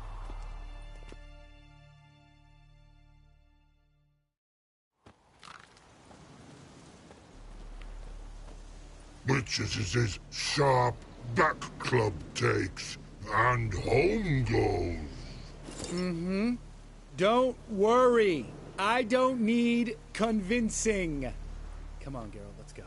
Witches' sharp back club takes, and home goes. Mm-hmm. Don't worry. I don't need convincing. Come on, Geralt, let's go.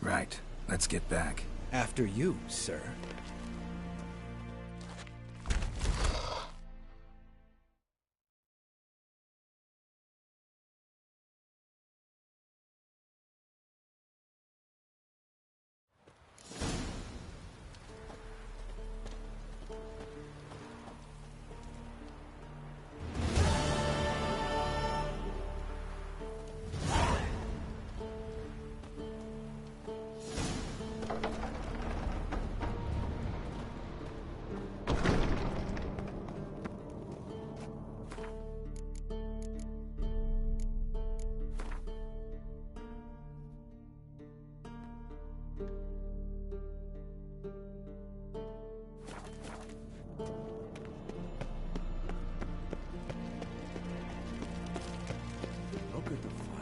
Right. Let's get back. After you, sir. Look at the fire.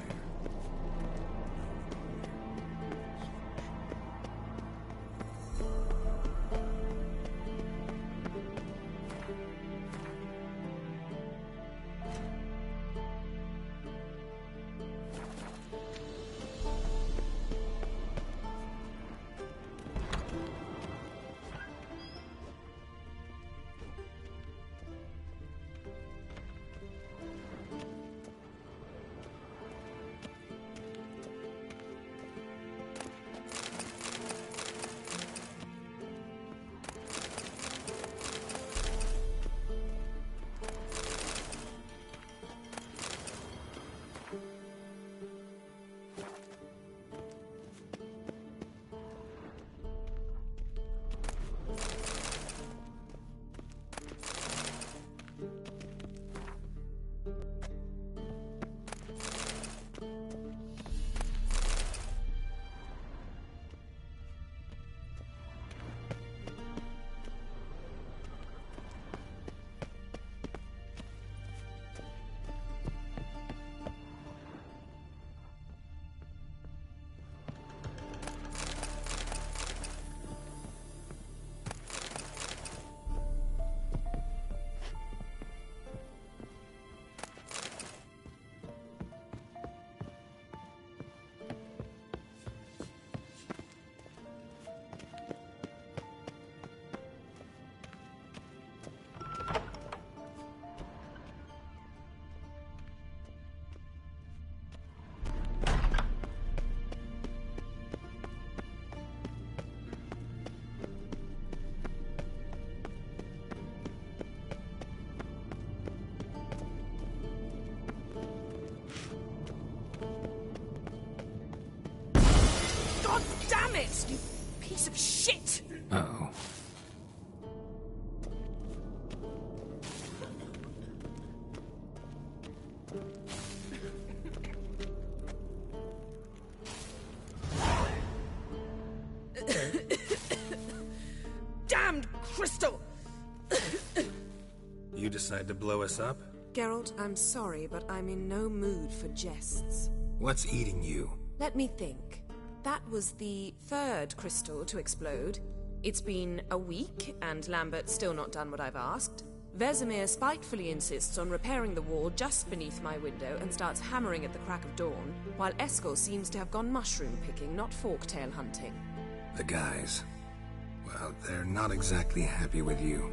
Damn it, you piece of shit! Uh-oh. Damned crystal! You decide to blow us up? Geralt, I'm sorry, but I'm in no mood for jests. What's eating you? Let me think. That was the third crystal to explode. It's been a week, and Lambert's still not done what I've asked. Vesemir spitefully insists on repairing the wall just beneath my window and starts hammering at the crack of dawn, while Eskel seems to have gone mushroom picking, not forktail hunting. The guys. Well, they're not exactly happy with you.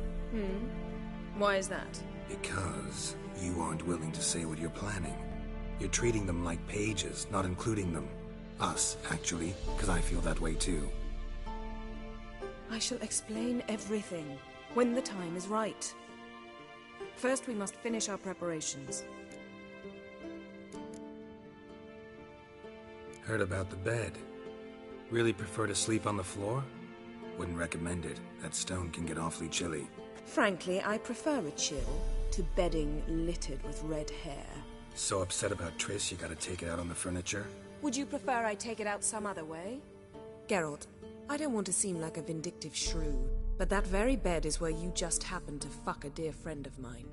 Why is that? Because you aren't willing to say what you're planning. You're treating them like pages, not including them. Us, actually, because I feel that way too. I shall explain everything when the time is right. First, we must finish our preparations. Heard about the bed. Really prefer to sleep on the floor? Wouldn't recommend it. That stone can get awfully chilly. Frankly, I prefer a chill to bedding littered with red hair. So upset about Triss you gotta take it out on the furniture? Would you prefer I take it out some other way? Geralt, I don't want to seem like a vindictive shrew, but that very bed is where you just happened to fuck a dear friend of mine.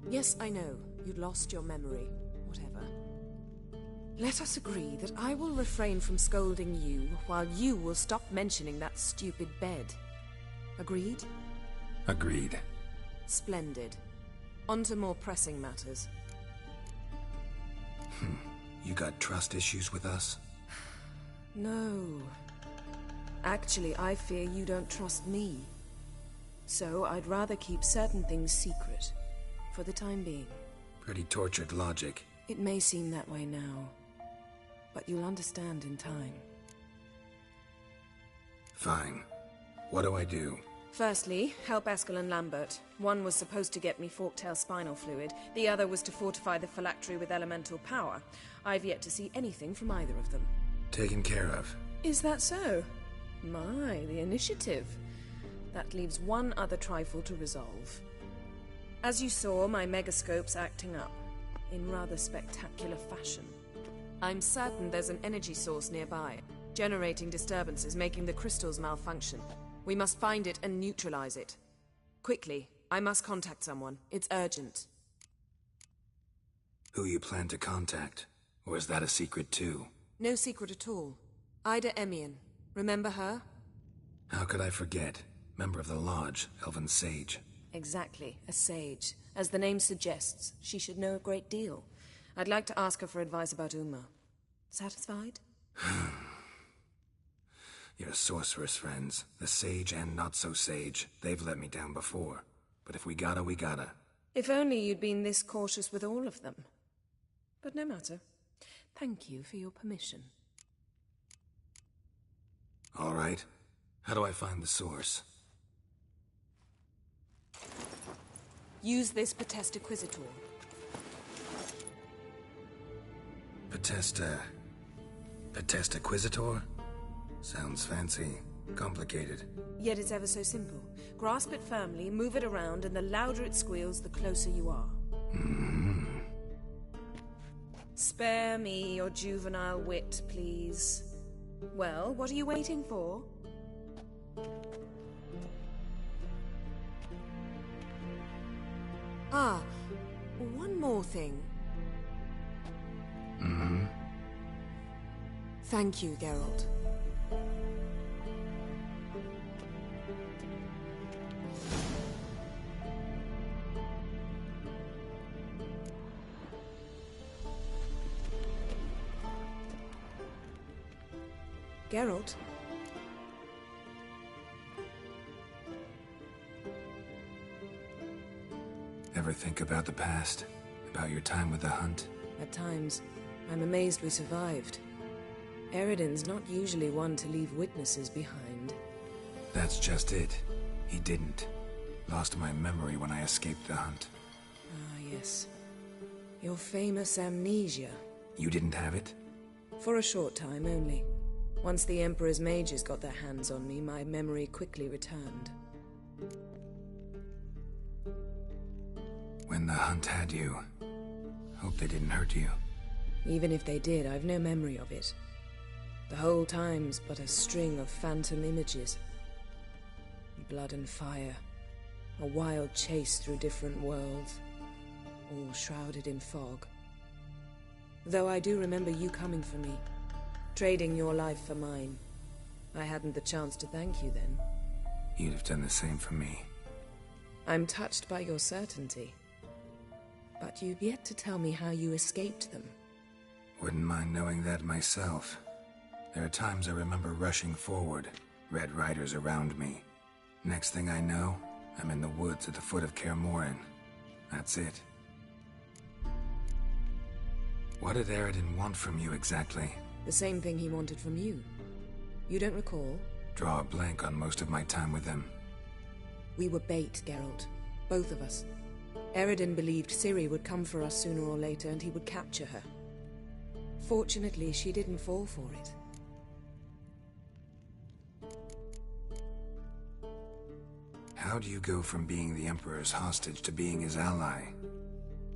Yes, I know, you'd lost your memory. Whatever. Let us agree that I will refrain from scolding you, while you will stop mentioning that stupid bed. Agreed? Agreed. Splendid. On to more pressing matters. You got trust issues with us? No. Actually, I fear you don't trust me. So I'd rather keep certain things secret, for the time being. Pretty tortured logic. It may seem that way now, but you'll understand in time. Fine. What do I do? Firstly, help Eskel and Lambert. One was supposed to get me forktail spinal fluid, the other was to fortify the phylactery with elemental power. I've yet to see anything from either of them. Taken care of. Is that so? My, the initiative. That leaves one other trifle to resolve. As you saw, my megascope's acting up, in rather spectacular fashion. I'm certain there's an energy source nearby, generating disturbances, making the crystals malfunction. We must find it and neutralize it. Quickly, I must contact someone. It's urgent. Who you plan to contact? Or is that a secret too? No secret at all. Ida Emian. Remember her? How could I forget? Member of the Lodge, Elven Sage. Exactly, a sage. As the name suggests, she should know a great deal. I'd like to ask her for advice about Uma. Satisfied? Your sorceress friends, the sage and not-so-sage, they've let me down before. But if we gotta, we gotta. If only you'd been this cautious with all of them. But no matter. Thank you for your permission. All right. How do I find the source? Use this Potestaquisitor. Potestaquisitor? Sounds fancy. Complicated. Yet it's ever so simple. Grasp it firmly, move it around, and the louder it squeals, the closer you are. Spare me your juvenile wit, please. Well, what are you waiting for? Ah, one more thing. Thank you, Geralt. Geralt? Ever think about the past? About your time with the Hunt? At times, I'm amazed we survived. Eridan's not usually one to leave witnesses behind. That's just it. He didn't. Lost my memory when I escaped the Hunt. Ah, yes. Your famous amnesia. You didn't have it? For a short time only. Once the Emperor's mages got their hands on me, my memory quickly returned. When the Hunt had you, hope they didn't hurt you. Even if they did, I've no memory of it. The whole time's but a string of phantom images. Blood and fire. A wild chase through different worlds. All shrouded in fog. Though I do remember you coming for me. Trading your life for mine. I hadn't the chance to thank you then. You'd have done the same for me. I'm touched by your certainty. But you've yet to tell me how you escaped them. Wouldn't mind knowing that myself. There are times I remember rushing forward, Red Riders around me. Next thing I know, I'm in the woods at the foot of Kaer Morhen. That's it. What did Eridan want from you exactly? The same thing he wanted from you. You don't recall? Draw a blank on most of my time with him. We were bait, Geralt. Both of us. Eridan believed Ciri would come for us sooner or later and he would capture her. Fortunately, she didn't fall for it. How do you go from being the Emperor's hostage to being his ally?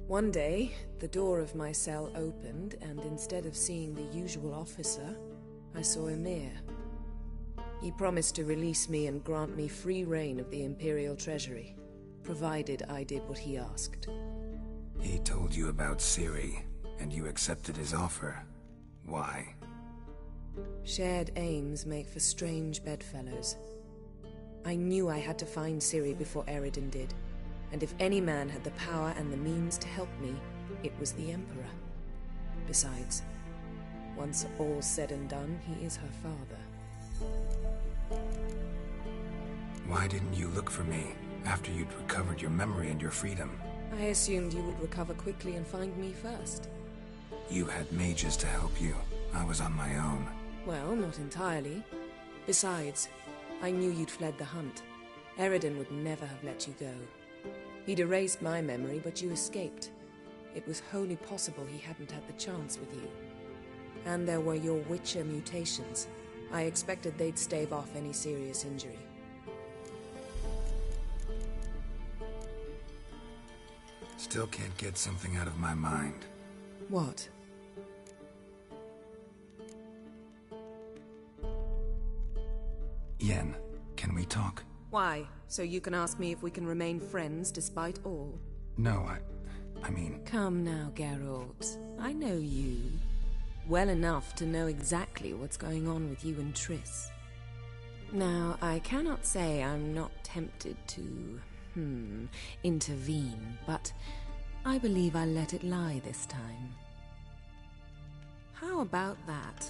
One day, the door of my cell opened, and instead of seeing the usual officer, I saw Emir. He promised to release me and grant me free reign of the Imperial Treasury, provided I did what he asked. He told you about Ciri, and you accepted his offer. Why? Shared aims make for strange bedfellows. I knew I had to find Ciri before Eridan did, and if any man had the power and the means to help me, it was the Emperor. Besides, once all's said and done, he is her father. Why didn't you look for me after you'd recovered your memory and your freedom? I assumed you would recover quickly and find me first. You had mages to help you. I was on my own. Well, not entirely. Besides, I knew you'd fled the hunt. Eridan would never have let you go. He'd erased my memory, but you escaped. It was wholly possible he hadn't had the chance with you. And there were your Witcher mutations. I expected they'd stave off any serious injury. Still can't get something out of my mind. What? Yen, can we talk? Why? So you can ask me if we can remain friends despite all? No, I mean... Come now, Geralt. I know you. Well enough to know exactly what's going on with you and Triss. Now, I cannot say I'm not tempted to... intervene, but I believe I'll let it lie this time. How about that?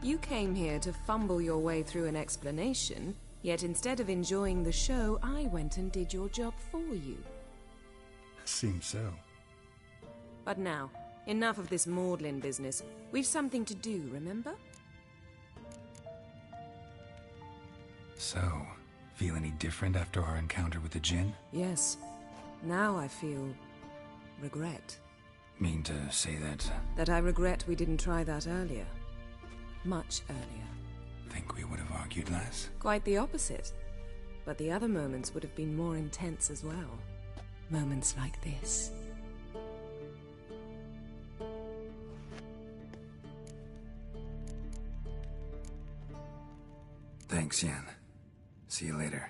You came here to fumble your way through an explanation, yet instead of enjoying the show, I went and did your job for you. Seems so. But now, enough of this maudlin business. We've something to do, remember? So, feel any different after our encounter with the Djinn? Yes. Now I feel... regret. Mean to say that... That I regret we didn't try that earlier. Much earlier. Think we would have argued less? Quite the opposite. But the other moments would have been more intense as well. Moments like this. Thanks, Yen. See you later.